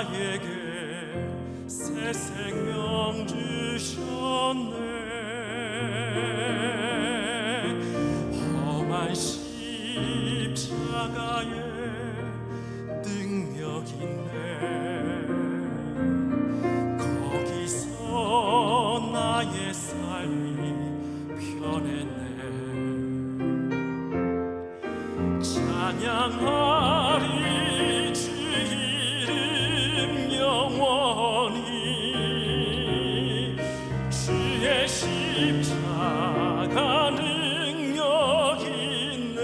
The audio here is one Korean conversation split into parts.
나에게 새 생명 주셨네. 험한 십자가에 능력 있네. 거기서 나의 삶이 변했네. 찬양하리 주 이름 영원히. 주의 십자가 능력 있네.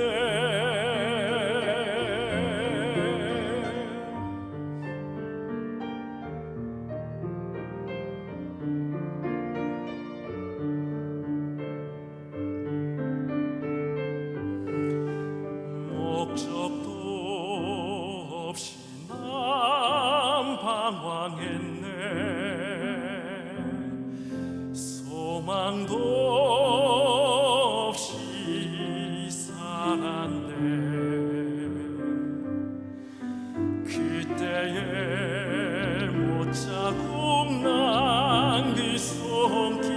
목적도 없이 난 방황했네. 소망도 없이 살았네. 그때에 못자국 난 그 손길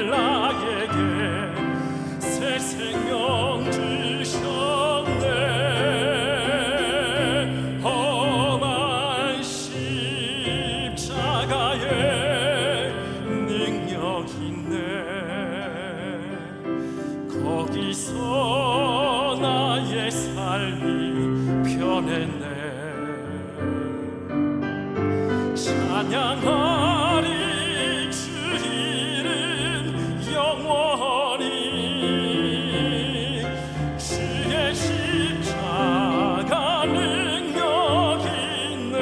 나에게 새 생명 주셨네. 험한 십자가에 능력 있네. 거기서 나의 삶이 변했네. 찬양하리 주 이름 영원히. 주의 십자가 능력 있네.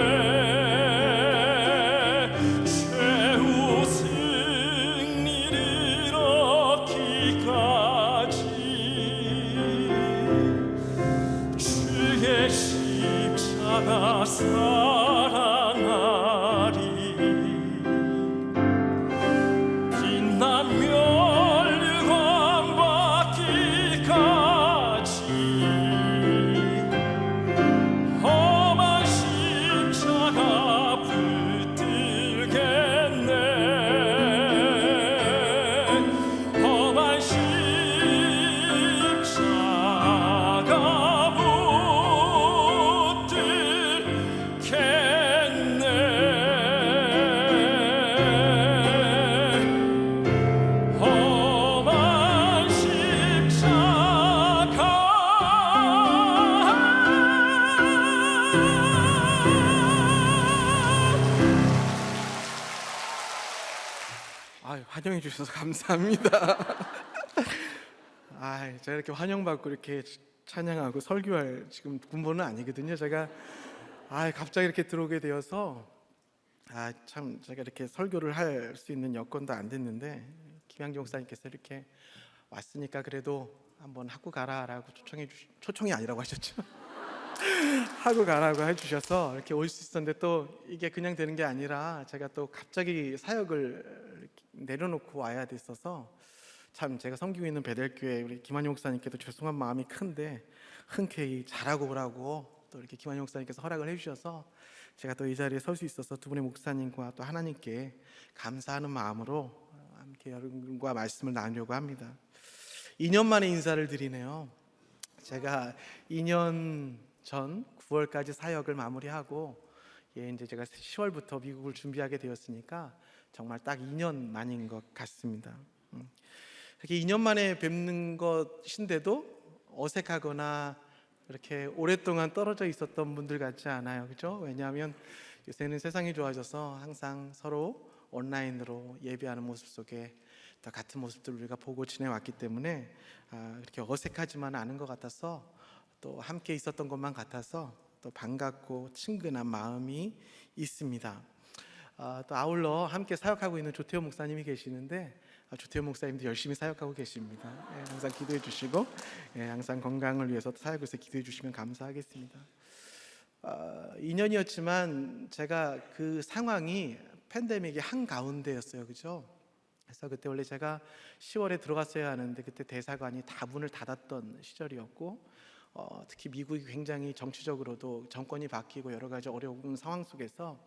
최후 승리를 얻기까지 주의 십자가 사랑하리. 빛난 멸류관 받기까지 험한 십자가 붙들겠네. 험한 십자가 붙들겠네. 험한 십자가. 환영해 주셔서 감사합니다. 제가 이렇게 환영받고 이렇게 찬양하고 설교할 지금 군번은 아니거든요. 제가 갑자기 이렇게 들어오게 되어서 참 제가 이렇게 설교를 할 수 있는 여건도 안 됐는데 김양기 목사님께서 이렇게 왔으니까 그래도 한번 하고 가라라고 초청이 아니라고 하셨죠. 하고 가라고 해주셔서 이렇게 올 수 있었는데, 또 이게 그냥 되는 게 아니라 제가 또 갑자기 사역을 내려놓고 와야 됐어서 참 제가 섬기고 있는 베델교회 우리 김한용 목사님께도 죄송한 마음이 큰데 흔쾌히 잘하고 오라고 또 이렇게 김한용 목사님께서 허락을 해주셔서 제가 또 이 자리에 설 수 있어서 두 분의 목사님과 또 하나님께 감사하는 마음으로 함께 여러분과 말씀을 나누려고 합니다. 2년 만에 인사를 드리네요. 제가 2년 전 9월까지 사역을 마무리하고 이제 제가 10월부터 미국을 준비하게 되었으니까 정말 딱 2년 만인 것 같습니다. 이렇게 2년 만에 뵙는 것인데도 어색하거나 이렇게 오랫동안 떨어져 있었던 분들 같지 않아요, 그렇죠? 왜냐하면 요새는 세상이 좋아져서 항상 서로 온라인으로 예배하는 모습 속에 또 같은 모습들을 우리가 보고 지내왔기 때문에 이렇게 어색하지만 않은 것 같아서, 또 함께 있었던 것만 같아서 또 반갑고 친근한 마음이 있습니다. 또 아울러 함께 사역하고 있는 조태호 목사님이 계시는데 조태호 목사님도 열심히 사역하고 계십니다. 항상 기도해 주시고 항상 건강을 위해서 사역에서 기도해 주시면 감사하겠습니다. 2년이었지만 제가 그 상황이 팬데믹의 한가운데였어요, 그죠? 그래서 그때 원래 제가 10월에 들어갔어야 하는데 그때 대사관이 다 문을 닫았던 시절이었고, 특히 미국이 굉장히 정치적으로도 정권이 바뀌고 여러 가지 어려운 상황 속에서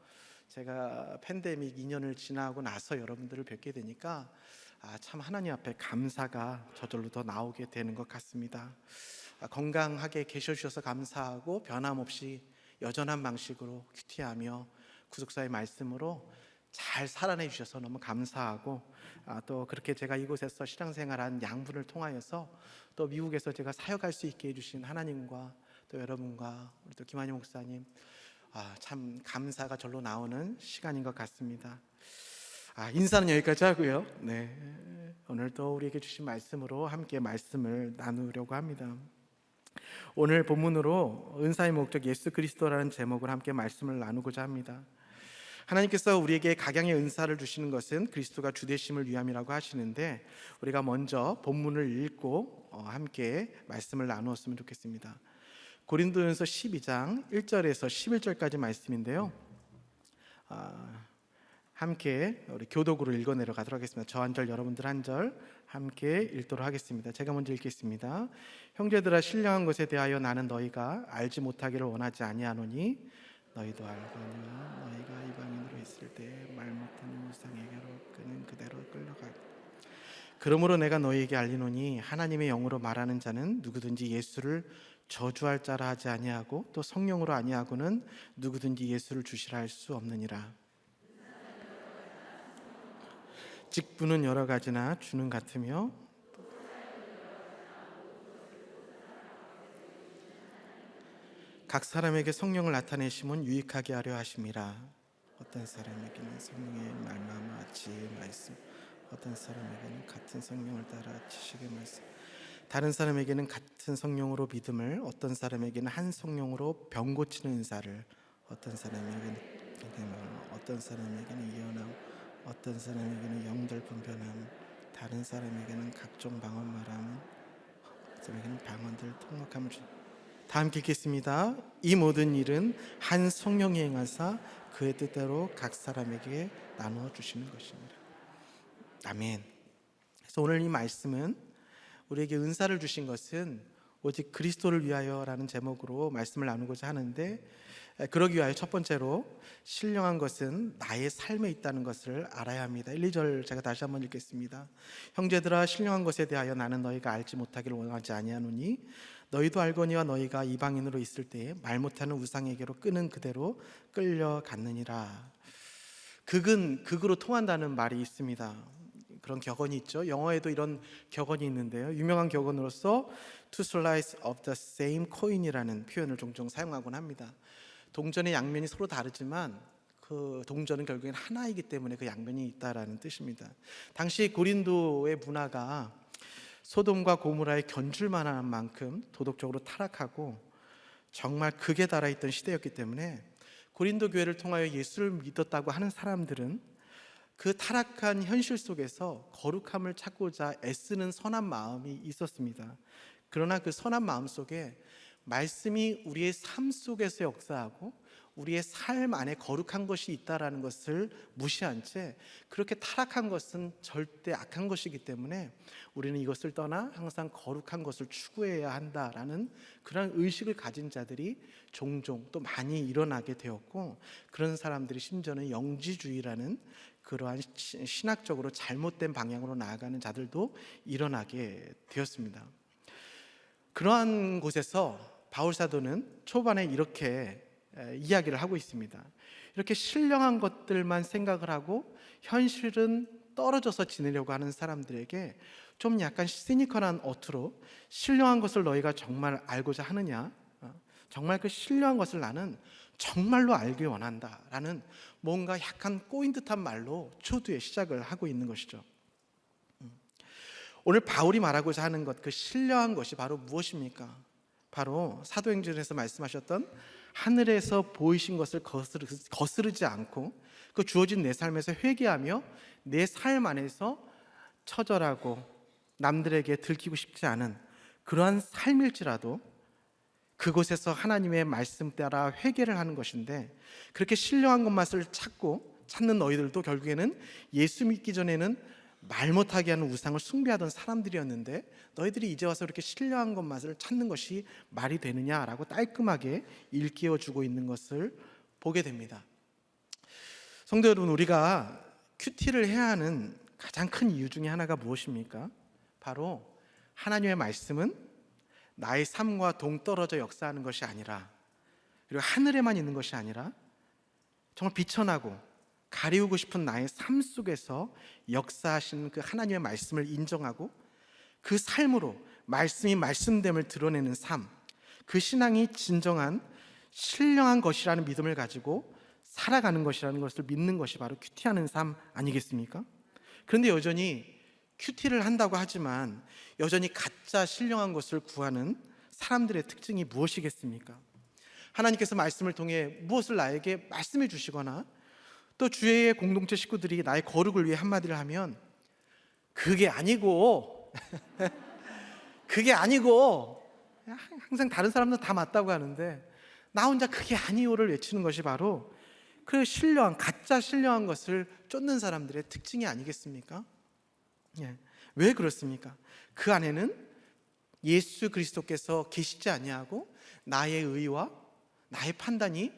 제가 팬데믹 2년을 지나고 나서 여러분들을 뵙게 되니까 참 하나님 앞에 감사가 저절로 더 나오게 되는 것 같습니다. 건강하게 계셔주셔서 감사하고 변함없이 여전한 방식으로 큐티하며 구속사의 말씀으로 잘 살아내 주셔서 너무 감사하고, 또 그렇게 제가 이곳에서 신앙생활한 양분을 통하여서 또 미국에서 제가 사역할 수 있게 해주신 하나님과 또 여러분과 우리 또 김한희 목사님, 참 감사가 절로 나오는 시간인 것 같습니다. 인사는 여기까지 하고요. 네, 오늘 또 우리에게 주신 말씀으로 함께 말씀을 나누려고 합니다. 오늘 본문으로 은사의 목적 예수 그리스도라는 제목으로 함께 말씀을 나누고자 합니다. 하나님께서 우리에게 각양의 은사를 주시는 것은 그리스도가 주되심을 위함이라고 하시는데, 우리가 먼저 본문을 읽고 함께 말씀을 나누었으면 좋겠습니다. 고린도전서 12장 1절에서 11절까지 말씀인데요, 함께 우리 교독으로 읽어내려 가도록 하겠습니다. 저 한 절, 여러분들 한 절 함께 읽도록 하겠습니다. 제가 먼저 읽겠습니다. 형제들아, 신령한 것에 대하여 나는 너희가 알지 못하기를 원하지 아니하노니 너희도 알거니와 너희가 이방인으로 있을 때 말 못하는 우상에게로 그는 그대로 끌려가고, 그러므로 내가 너희에게 알리노니 하나님의 영으로 말하는 자는 누구든지 예수를 저주할 자라 하지 아니하고 또 성령으로 아니하고는 누구든지 예수를 주시라 할 수 없느니라. 직분은 여러 가지나 주는 같으며 각 사람에게 성령을 나타내심은 유익하게 하려 하심이라. 어떤 사람에게는 성령의 말마마 지혜의 말씀, 어떤 사람에게는 같은 성령을 따라 지식의 말씀, 다른 사람에게는 같은 성령으로 믿음을, 어떤 사람에게는 한 성령으로 병 고치는 은사를, 어떤 사람에게는 예언함, 어떤 사람에게는 영들 분별함, 다른 사람에게는 각종 방언 말함, 어떤 사람에게는 방언들 통역함을 주. 다 함께 읽겠습니다. 이 모든 일은 한 성령이 행하사 그의 뜻대로 각 사람에게 나누어 주시는 것입니다. 아멘. 그래서 오늘 이 말씀은 우리에게 은사를 주신 것은 오직 그리스도를 위하여라는 제목으로 말씀을 나누고자 하는데, 그러기 위하여 첫 번째로 신령한 것은 나의 삶에 있다는 것을 알아야 합니다. 1, 2절 제가 다시 한번 읽겠습니다. 형제들아, 신령한 것에 대하여 나는 너희가 알지 못하기를 원하지 아니하노니 너희도 알거니와 너희가 이방인으로 있을 때에 말 못하는 우상에게로 끄는 그대로 끌려갔느니라. 극으로 통한다는 말이 있습니다. 그런 격언이 있죠. 영어에도 이런 격언이 있는데요, 유명한 격언으로서 two sides of the same coin이라는 표현을 종종 사용하곤 합니다. 동전의 양면이 서로 다르지만 그 동전은 결국엔 하나이기 때문에 그 양면이 있다라는 뜻입니다. 당시 고린도의 문화가 소돔과 고모라에 견줄만한 만큼 도덕적으로 타락하고 정말 극에 달아있던 시대였기 때문에 고린도 교회를 통하여 예수를 믿었다고 하는 사람들은 그 타락한 현실 속에서 거룩함을 찾고자 애쓰는 선한 마음이 있었습니다. 그러나 그 선한 마음 속에 말씀이 우리의 삶 속에서 역사하고 우리의 삶 안에 거룩한 것이 있다라는 것을 무시한 채 그렇게 타락한 것은 절대 악한 것이기 때문에 우리는 이것을 떠나 항상 거룩한 것을 추구해야 한다라는 그런 의식을 가진 자들이 종종 또 많이 일어나게 되었고, 그런 사람들이 심지어는 영지주의라는 그러한 신학적으로 잘못된 방향으로 나아가는 자들도 일어나게 되었습니다. 그러한 곳에서 바울 사도는 초반에 이렇게 이야기를 하고 있습니다. 이렇게 신령한 것들만 생각을 하고 현실은 떨어져서 지내려고 하는 사람들에게 좀 약간 시니컬한 어투로, 신령한 것을 너희가 정말 알고자 하느냐, 정말 그 신령한 것을 나는 정말로 알기 원한다 라는 뭔가 약간 꼬인 듯한 말로 초두에 시작을 하고 있는 것이죠. 오늘 바울이 말하고자 하는 것, 그 신령한 것이 바로 무엇입니까? 바로 사도행전에서 말씀하셨던 하늘에서 보이신 것을 거스르지 않고 그 주어진 내 삶에서 회개하며 내 삶 안에서 처절하고 남들에게 들키고 싶지 않은 그러한 삶일지라도 그곳에서 하나님의 말씀 따라 회개를 하는 것인데, 그렇게 신령한 것만을 찾는 너희들도 결국에는 예수 믿기 전에는 말 못하게 하는 우상을 숭배하던 사람들이었는데 너희들이 이제 와서 이렇게 신령한 것만을 찾는 것이 말이 되느냐라고 깔끔하게 일깨워주고 있는 것을 보게 됩니다. 성도 여러분, 우리가 큐티를 해야 하는 가장 큰 이유 중에 하나가 무엇입니까? 바로 하나님의 말씀은 나의 삶과 동떨어져 역사하는 것이 아니라, 그리고 하늘에만 있는 것이 아니라 정말 비천하고 가리우고 싶은 나의 삶 속에서 역사하시는 그 하나님의 말씀을 인정하고 그 삶으로 말씀이 말씀됨을 드러내는 삶, 그 신앙이 진정한 신령한 것이라는 믿음을 가지고 살아가는 것이라는 것을 믿는 것이 바로 큐티하는 삶 아니겠습니까? 그런데 여전히 큐티를 한다고 하지만 여전히 가짜 신령한 것을 구하는 사람들의 특징이 무엇이겠습니까? 하나님께서 말씀을 통해 무엇을 나에게 말씀해 주시거나 또 주의 공동체 식구들이 나의 거룩을 위해 한마디를 하면 그게 아니고 그게 아니고 항상 다른 사람들은 다 맞다고 하는데 나 혼자 그게 아니오를 외치는 것이 바로 그 신령한, 가짜 신령한 것을 쫓는 사람들의 특징이 아니겠습니까? 왜 그렇습니까? 그 안에는 예수 그리스도께서 계시지 아니하고 나의 의와 나의 판단이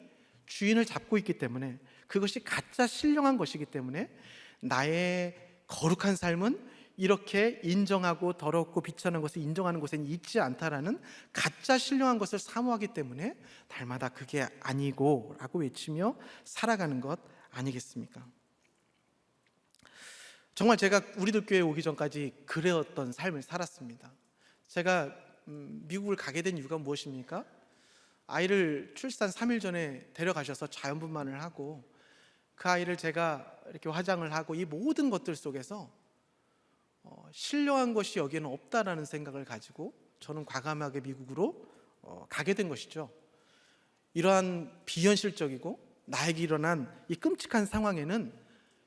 주인을 잡고 있기 때문에, 그것이 가짜 신령한 것이기 때문에 나의 거룩한 삶은 이렇게 인정하고 더럽고 비천한 것을 인정하는 곳에는 있지 않다라는 가짜 신령한 것을 사모하기 때문에 날마다 그게 아니고 라고 외치며 살아가는 것 아니겠습니까? 정말 제가 우리들 교회에 오기 전까지 그래왔던 삶을 살았습니다. 제가 미국을 가게 된 이유가 무엇입니까? 아이를 출산 3일 전에 데려가셔서 자연분만을 하고 그 아이를 제가 이렇게 화장을 하고 이 모든 것들 속에서 신령한 것이 여기에는 없다라는 생각을 가지고 저는 과감하게 미국으로 가게 된 것이죠. 이러한 비현실적이고 나에게 일어난 이 끔찍한 상황에는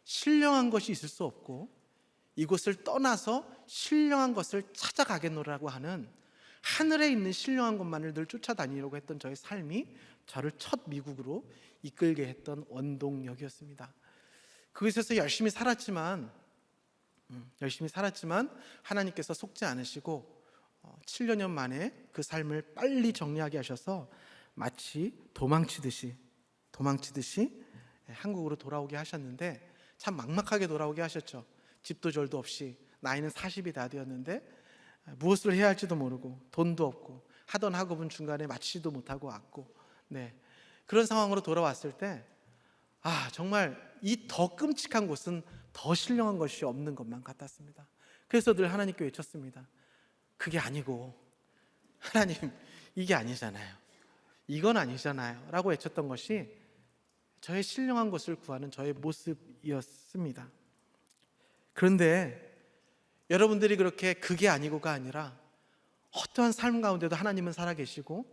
신령한 것이 있을 수 없고 이곳을 떠나서 신령한 것을 찾아가겠노라고 하는 하늘에 있는 신령한 것만을 늘 쫓아다니려고 했던 저의 삶이 저를 첫 미국으로 이끌게 했던 원동력이었습니다. 그곳에서 열심히 살았지만 하나님께서 속지 않으시고 7년 만에 그 삶을 빨리 정리하게 하셔서 마치 도망치듯이 한국으로 돌아오게 하셨는데 참 막막하게 돌아오게 하셨죠. 집도 절도 없이 나이는 40이 다 되었는데 무엇을 해야 할지도 모르고 돈도 없고 하던 학업은 중간에 마치지도 못하고 왔고 그런 상황으로 돌아왔을 때 정말 이 더 끔찍한 곳은 더 신령한 것이 없는 것만 같았습니다. 그래서 늘 하나님께 외쳤습니다. 그게 아니고 하나님 이게 아니잖아요. 이건 아니잖아요 라고 외쳤던 것이 저의 신령한 것을 구하는 저의 모습이었습니다. 그런데 여러분들이 그렇게 그게 아니고가 아니라 어떠한 삶 가운데도 하나님은 살아계시고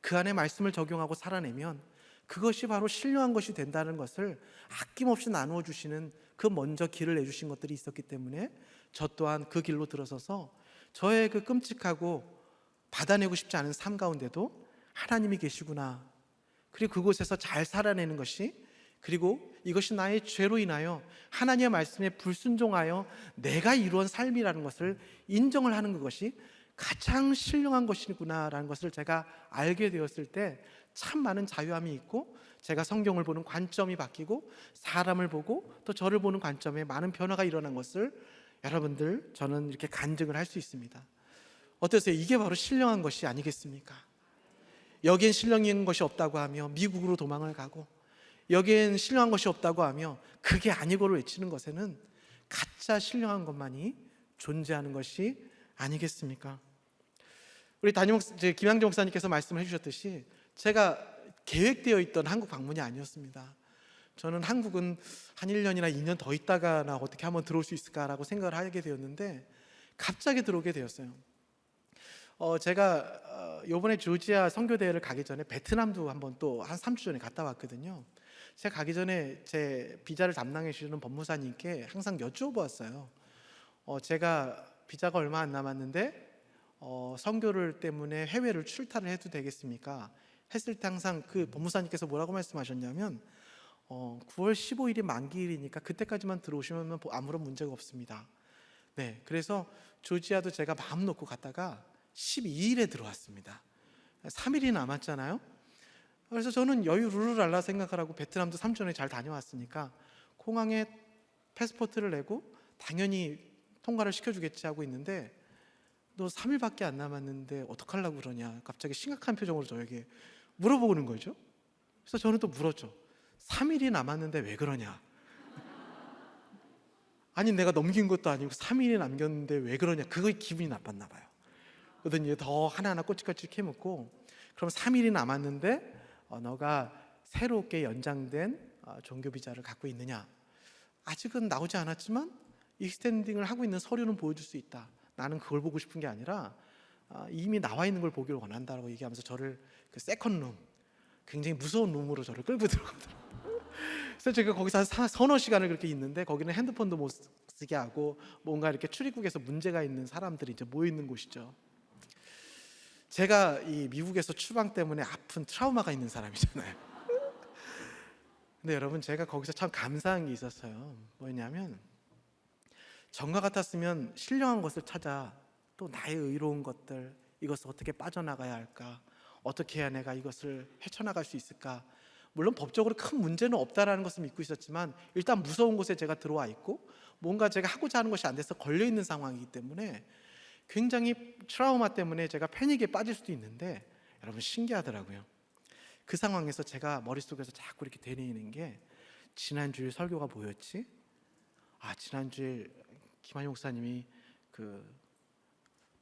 그 안에 말씀을 적용하고 살아내면 그것이 바로 신령한 것이 된다는 것을 아낌없이 나누어 주시는 그 먼저 길을 내주신 것들이 있었기 때문에 저 또한 그 길로 들어서서 저의 그 끔찍하고 받아내고 싶지 않은 삶 가운데도 하나님이 계시구나, 그리고 그곳에서 잘 살아내는 것이, 그리고 이것이 나의 죄로 인하여 하나님의 말씀에 불순종하여 내가 이루은 삶이라는 것을 인정을 하는 그것이 가장 신령한 것이구나라는 것을 제가 알게 되었을 때 참 많은 자유함이 있고 제가 성경을 보는 관점이 바뀌고 사람을 보고 또 저를 보는 관점에 많은 변화가 일어난 것을 여러분들 저는 이렇게 간증을 할 수 있습니다. 어떠세요? 이게 바로 신령한 것이 아니겠습니까? 여기엔 신령한 것이 없다고 하며 미국으로 도망을 가고 여기엔 신령한 것이 없다고 하며 그게 아니고를 외치는 것에는 가짜 신령한 것만이 존재하는 것이 아니겠습니까? 우리 김양재 목사님께서 말씀을 해주셨듯이 제가 계획되어 있던 한국 방문이 아니었습니다. 저는 한국은 한 1년이나 2년 더 있다가 나 어떻게 한번 들어올 수 있을까라고 생각을 하게 되었는데 갑자기 들어오게 되었어요. 제가 이번에 조지아 선교대회를 가기 전에 베트남도 한번 또 한 3주 전에 갔다 왔거든요. 제가 가기 전에 제 비자를 담당해 주시는 법무사님께 항상 여쭈어보았어요. 제가 비자가 얼마 안 남았는데 선교를 때문에 해외를 출타를 해도 되겠습니까? 했을 때 항상 그 법무사님께서 뭐라고 말씀하셨냐면 9월 15일이 만기일이니까 그때까지만 들어오시면 아무런 문제가 없습니다. 네, 그래서 조지아도 제가 마음 놓고 갔다가 12일에 들어왔습니다. 3일이 남았잖아요. 그래서 저는 여유 룰루랄라 생각을 하고 베트남도 3주 전에 잘 다녀왔으니까 공항에 패스포트를 내고 당연히 통과를 시켜주겠지 하고 있는데, 너 3일밖에 안 남았는데 어떡하려고 그러냐, 갑자기 심각한 표정으로 저에게 물어보는 거죠. 그래서 저는 또 물었죠. 3일이 남았는데 왜 그러냐. 아니 내가 넘긴 것도 아니고 3일이 남겼는데 왜 그러냐. 그거 기분이 나빴나 봐요. 그러더니 더 하나하나 꼬치꼬치 캐묻고, 그럼 3일이 남았는데 너가 새롭게 연장된 종교 비자를 갖고 있느냐. 아직은 나오지 않았지만 익스텐딩을 하고 있는 서류는 보여줄 수 있다. 나는 그걸 보고 싶은 게 아니라 이미 나와 있는 걸 보기를 원한다라고 얘기하면서 저를 그 세컨룸, 굉장히 무서운 룸으로 저를 끌고 들어가더라고요. 그래서 제가 거기서 한 서너 시간을 그렇게 있는데, 거기는 핸드폰도 못 쓰게 하고 뭔가 이렇게 출입국에서 문제가 있는 사람들이 이제 모여 있는 곳이죠. 제가 이 미국에서 추방 때문에 아픈 트라우마가 있는 사람이잖아요. 근데 여러분, 제가 거기서 참 감사한 게 있었어요. 뭐냐면, 전과 같았으면 신령한 것을 찾아 또 나의 의로운 것들, 이것을 어떻게 빠져나가야 할까, 어떻게 해야 내가 이것을 헤쳐나갈 수 있을까. 물론 법적으로 큰 문제는 없다라는 것을 믿고 있었지만, 일단 무서운 곳에 제가 들어와 있고 뭔가 제가 하고자 하는 것이 안 돼서 걸려있는 상황이기 때문에 굉장히 트라우마 때문에 제가 패닉에 빠질 수도 있는데, 여러분 신기하더라고요. 그 상황에서 제가 머릿속에서 자꾸 이렇게 되뇌이는 게, 지난주일 설교가 뭐였지? 지난주에 김한용 목사님이 그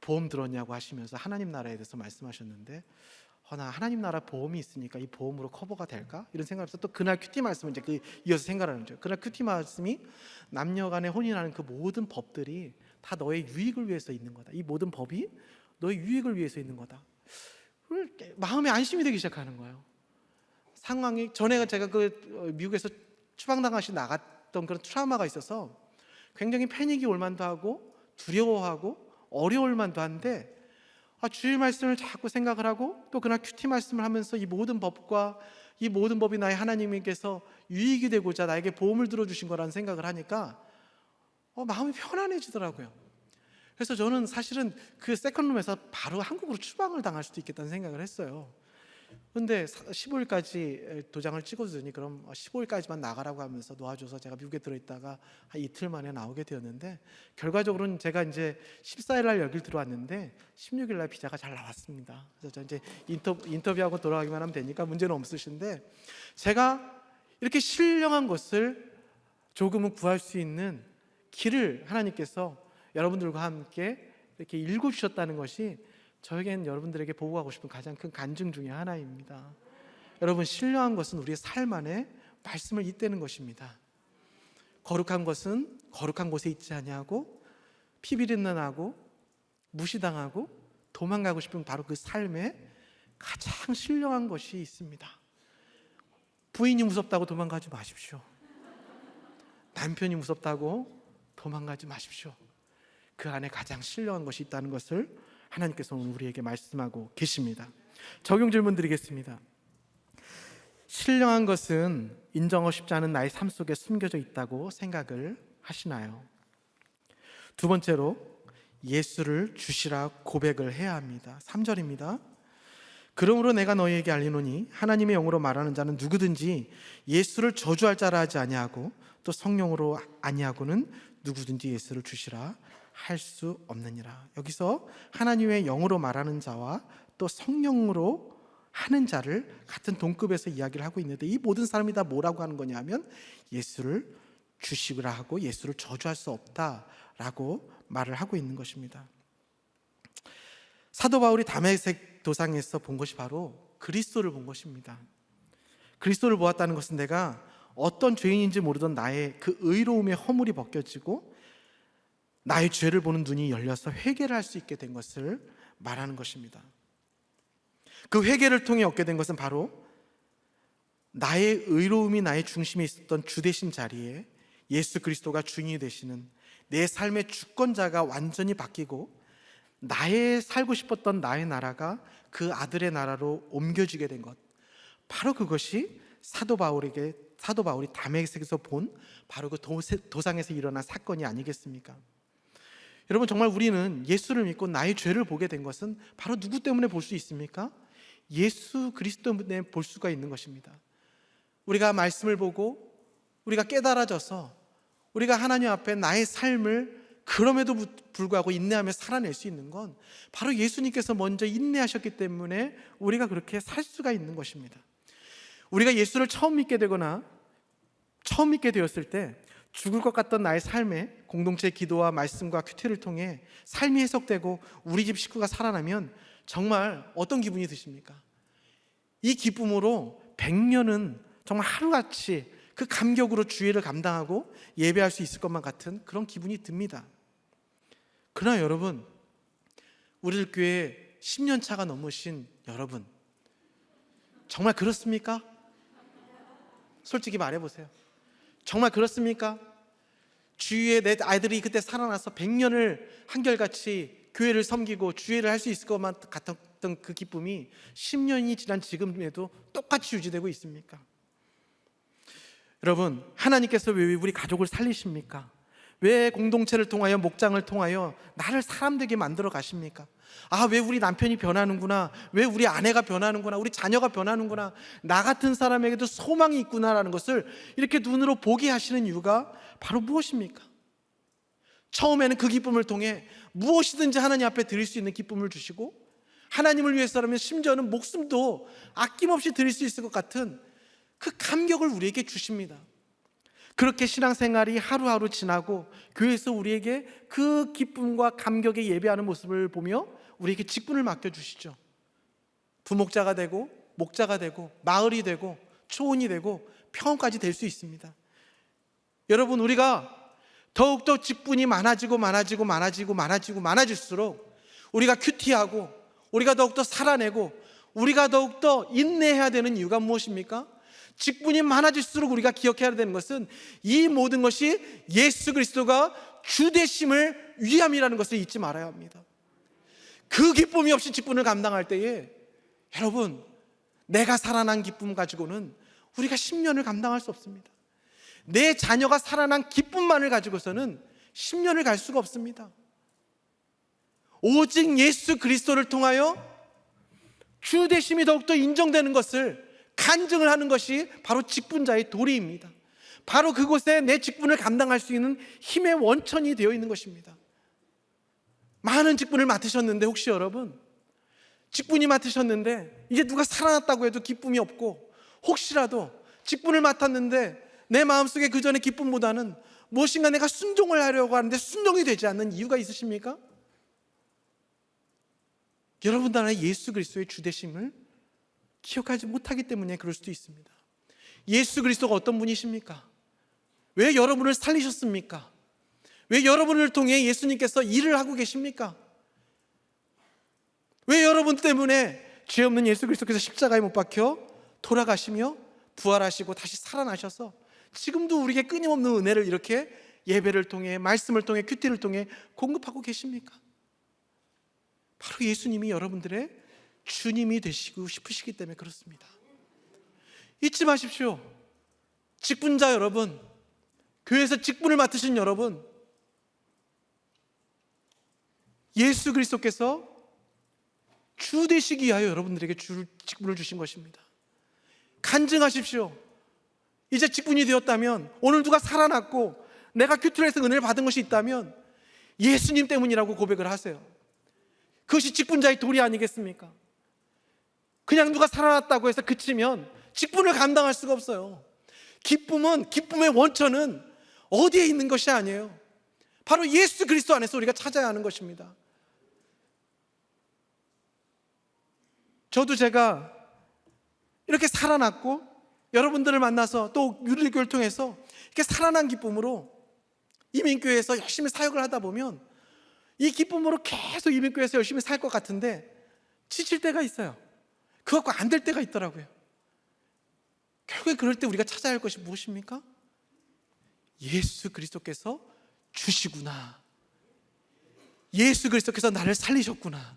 보험 들었냐고 하시면서 하나님 나라에 대해서 말씀하셨는데, 나 하나님 나라 보험이 있으니까 이 보험으로 커버가 될까? 이런 생각을 해서 또 그날 큐티 말씀을 이제 이어서 생각하는 거죠. 그날 큐티 말씀이, 남녀 간에 혼인하는 그 모든 법들이 다 너의 유익을 위해서 있는 거다. 이 모든 법이 너의 유익을 위해서 있는 거다. 마음에 안심이 되기 시작하는 거예요. 상황이, 전에 제가 그 미국에서 추방당하시 나갔던 그런 트라우마가 있어서 굉장히 패닉이 올 만도 하고 두려워하고 어려울 만도 한데, 주일 말씀을 자꾸 생각을 하고 또 그날 큐티 말씀을 하면서 이 모든 법과 이 모든 법이 나의 하나님께서 유익이 되고자 나에게 보험을 들어주신 거라는 생각을 하니까 마음이 편안해지더라고요. 그래서 저는 사실은 그 세컨룸에서 바로 한국으로 추방을 당할 수도 있겠다는 생각을 했어요. 근데 15일까지 도장을 찍어주더니, 그럼 15일까지만 나가라고 하면서 놓아줘서 제가 미국에 들어있다가 한 이틀 만에 나오게 되었는데, 결과적으로는 제가 이제 14일 날 여길 들어왔는데 16일 날 비자가 잘 나왔습니다. 그래서 저 이제 인터뷰하고 돌아가기만 하면 되니까 문제는 없으신데, 제가 이렇게 신령한 것을 조금은 구할 수 있는 길을 하나님께서 여러분들과 함께 이렇게 읽어주셨다는 것이 저에겐 여러분들에게 보고하고 싶은 가장 큰 간증 중에 하나입니다. 여러분, 신령한 것은 우리의 삶 안에 말씀을 잇대는 것입니다. 거룩한 것은 거룩한 곳에 있지 아니하고 피비린내나고 무시당하고 도망가고 싶은 바로 그 삶에 가장 신령한 것이 있습니다. 부인이 무섭다고 도망가지 마십시오. 남편이 무섭다고 도망가지 마십시오. 그 안에 가장 신령한 것이 있다는 것을 하나님께서 오늘 우리에게 말씀하고 계십니다. 적용 질문 드리겠습니다. 신령한 것은 인정하고 싶지 않은 나의 삶 속에 숨겨져 있다고 생각을 하시나요? 두 번째로, 예수를 주시라 고백을 해야 합니다. 3절입니다. 그러므로 내가 너희에게 알리노니 하나님의 영으로 말하는 자는 누구든지 예수를 저주할 자라 하지 아니하고 또 성령으로 아니하고는 누구든지 예수를 주시라 할 수 없느니라. 여기서 하나님의 영으로 말하는 자와 또 성령으로 하는 자를 같은 동급에서 이야기를 하고 있는데, 이 모든 사람이 다 뭐라고 하는 거냐면 예수를 주시라 하고 예수를 저주할 수 없다라고 말을 하고 있는 것입니다. 사도 바울이 다메섹 도상에서 본 것이 바로 그리스도를 본 것입니다. 그리스도를 보았다는 것은 내가 어떤 죄인인지 모르던 나의 그 의로움의 허물이 벗겨지고 나의 죄를 보는 눈이 열려서 회개를 할 수 있게 된 것을 말하는 것입니다. 그 회개를 통해 얻게 된 것은 바로 나의 의로움이 나의 중심에 있었던 주 되신 자리에 예수 그리스도가 주인이 되시는 내 삶의 주권자가 완전히 바뀌고, 나의 살고 싶었던 나의 나라가 그 아들의 나라로 옮겨지게 된 것, 바로 그것이 사도 바울이 다메섹에서 본 바로 그 도상에서 일어난 사건이 아니겠습니까? 여러분, 정말 우리는 예수를 믿고 나의 죄를 보게 된 것은 바로 누구 때문에 볼 수 있습니까? 예수 그리스도 때문에 볼 수가 있는 것입니다. 우리가 말씀을 보고 우리가 깨달아져서 우리가 하나님 앞에 나의 삶을 그럼에도 불구하고 인내하며 살아낼 수 있는 건 바로 예수님께서 먼저 인내하셨기 때문에 우리가 그렇게 살 수가 있는 것입니다. 우리가 예수를 처음 믿게 되거나 처음 믿게 되었을 때 죽을 것 같던 나의 삶에 공동체 기도와 말씀과 큐티를 통해 삶이 해석되고 우리 집 식구가 살아나면 정말 어떤 기분이 드십니까? 이 기쁨으로 100년은 정말 하루같이 그 감격으로 주일을 감당하고 예배할 수 있을 것만 같은 그런 기분이 듭니다. 그러나 여러분, 우리들 교회 10년 차가 넘으신 여러분, 정말 그렇습니까? 솔직히 말해보세요. 정말 그렇습니까? 주위에 내 아이들이 그때 살아나서 100년을 한결같이 교회를 섬기고 주회를 할 수 있을 것만 같았던 그 기쁨이 10년이 지난 지금에도 똑같이 유지되고 있습니까? 여러분, 하나님께서 왜 우리 가족을 살리십니까? 왜 공동체를 통하여, 목장을 통하여 나를 사람 되게 만들어 가십니까? 왜 우리 남편이 변하는구나, 왜 우리 아내가 변하는구나, 우리 자녀가 변하는구나, 나 같은 사람에게도 소망이 있구나라는 것을 이렇게 눈으로 보게 하시는 이유가 바로 무엇입니까? 처음에는 그 기쁨을 통해 무엇이든지 하나님 앞에 드릴 수 있는 기쁨을 주시고, 하나님을 위해서라면 심지어는 목숨도 아낌없이 드릴 수 있을 것 같은 그 감격을 우리에게 주십니다. 그렇게 신앙생활이 하루하루 지나고 교회에서 우리에게 그 기쁨과 감격에 예배하는 모습을 보며 우리에게 직분을 맡겨주시죠. 부목자가 되고 목자가 되고 마을이 되고 초원이 되고 평원까지 될 수 있습니다. 여러분, 우리가 더욱더 직분이 많아질수록 우리가 큐티하고 우리가 더욱더 살아내고 우리가 더욱더 인내해야 되는 이유가 무엇입니까? 직분이 많아질수록 우리가 기억해야 되는 것은 이 모든 것이 예수 그리스도가 주 되심을 위함이라는 것을 잊지 말아야 합니다. 그 기쁨이 없이 직분을 감당할 때에 여러분, 내가 살아난 기쁨 가지고는 우리가 10년을 감당할 수 없습니다. 내 자녀가 살아난 기쁨만을 가지고서는 10년을 갈 수가 없습니다. 오직 예수 그리스도를 통하여 주 되심이 더욱더 인정되는 것을 간증을 하는 것이 바로 직분자의 도리입니다. 바로 그곳에 내 직분을 감당할 수 있는 힘의 원천이 되어 있는 것입니다. 많은 직분을 맡으셨는데, 혹시 여러분 직분이 맡으셨는데 이제 누가 살아났다고 해도 기쁨이 없고, 혹시라도 직분을 맡았는데 내 마음속에 그 전에 기쁨보다는 무엇인가 내가 순종을 하려고 하는데 순종이 되지 않는 이유가 있으십니까? 여러분 안에 예수 그리스도의 주되심을 기억하지 못하기 때문에 그럴 수도 있습니다. 예수 그리스도가 어떤 분이십니까? 왜 여러분을 살리셨습니까? 왜 여러분을 통해 예수님께서 일을 하고 계십니까? 왜 여러분 때문에 죄 없는 예수 그리스도께서 십자가에 못 박혀 돌아가시며 부활하시고 다시 살아나셔서 지금도 우리에게 끊임없는 은혜를 이렇게 예배를 통해, 말씀을 통해, 큐티를 통해 공급하고 계십니까? 바로 예수님이 여러분들의 주님이 되시고 싶으시기 때문에 그렇습니다. 잊지 마십시오. 직분자 여러분, 교회에서 직분을 맡으신 여러분, 예수 그리스도께서 주 되시기 위하여 여러분들에게 직분을 주신 것입니다. 간증하십시오. 이제 직분이 되었다면, 오늘 누가 살아났고 내가 큐티를 해서 은혜를 받은 것이 있다면 예수님 때문이라고 고백을 하세요. 그것이 직분자의 도리 아니겠습니까? 그냥 누가 살아났다고 해서 그치면 직분을 감당할 수가 없어요. 기쁨의 원천은 어디에 있는 것이 아니에요. 바로 예수 그리스도 안에서 우리가 찾아야 하는 것입니다. 저도 제가 이렇게 살아났고 여러분들을 만나서 또 유리교를 통해서 이렇게 살아난 기쁨으로 이민교회에서 열심히 사역을 하다 보면 이 기쁨으로 계속 이민교회에서 열심히 살 것 같은데 지칠 때가 있어요. 그거 갖고 안 될 때가 있더라고요. 결국에 그럴 때 우리가 찾아야 할 것이 무엇입니까? 예수 그리스도께서 주시구나. 예수 그리스도께서 나를 살리셨구나.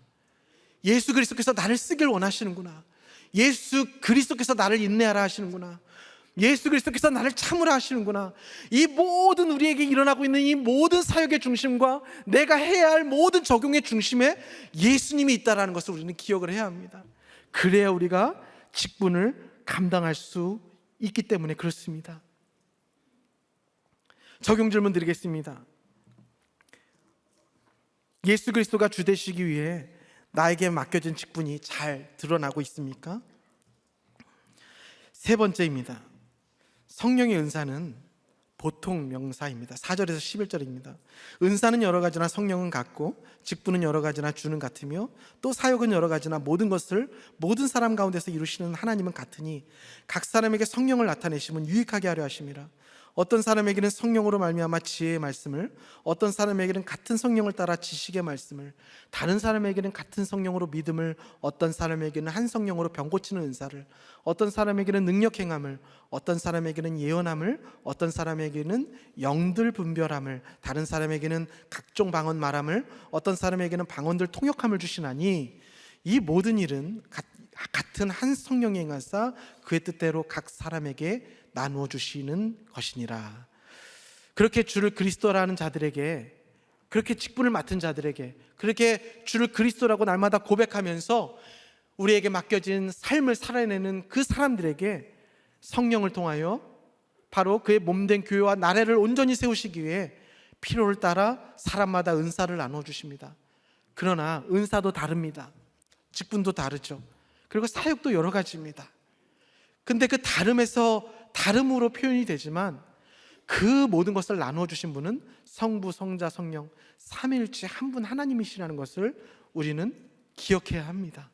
예수 그리스도께서 나를 쓰길 원하시는구나. 예수 그리스도께서 나를 인내하라 하시는구나. 예수 그리스도께서 나를 참으라 하시는구나. 이 모든 우리에게 일어나고 있는 이 모든 사역의 중심과 내가 해야 할 모든 적용의 중심에 예수님이 있다는 것을 우리는 기억을 해야 합니다. 그래야 우리가 직분을 감당할 수 있기 때문에 그렇습니다. 적용 질문 드리겠습니다. 예수 그리스도가 주 되시기 위해 나에게 맡겨진 직분이 잘 드러나고 있습니까? 세 번째입니다. 성령의 은사는 보통 명사입니다. 4절에서 11절입니다. 은사는 여러 가지나 성령은 같고 직분은 여러 가지나 주는 같으며 또 사역은 여러 가지나 모든 것을 모든 사람 가운데서 이루시는 하나님은 같으니 각 사람에게 성령을 나타내심은 유익하게 하려 하심이라. 어떤 사람에게는 성령으로 말미암아 지혜의 말씀을, 어떤 사람에게는 같은 성령을 따라 지식의 말씀을, 다른 사람에게는 같은 성령으로 믿음을, 어떤 사람에게는 한 성령으로 병 고치는 은사를, 어떤 사람에게는 능력 행함을, 어떤 사람에게는 예언함을, 어떤 사람에게는 영들 분별함을, 다른 사람에게는 각종 방언 말함을, 어떤 사람에게는 방언들 통역함을 주시나니 이 모든 일은 같은 한 성령이 행하사 그의 뜻대로 각 사람에게 나누어 주시는 것이니라. 그렇게 주를 그리스도라는 자들에게, 그렇게 직분을 맡은 자들에게, 그렇게 주를 그리스도라고 날마다 고백하면서 우리에게 맡겨진 삶을 살아내는 그 사람들에게 성령을 통하여 바로 그의 몸된 교회와 나라를 온전히 세우시기 위해 필요를 따라 사람마다 은사를 나누어 주십니다. 그러나 은사도 다릅니다. 직분도 다르죠. 그리고 사역도 여러 가지입니다. 근데 그 다름으로 표현이 되지만 그 모든 것을 나누어 주신 분은 성부, 성자, 성령 삼위일체 한 분 하나님이시라는 것을 우리는 기억해야 합니다.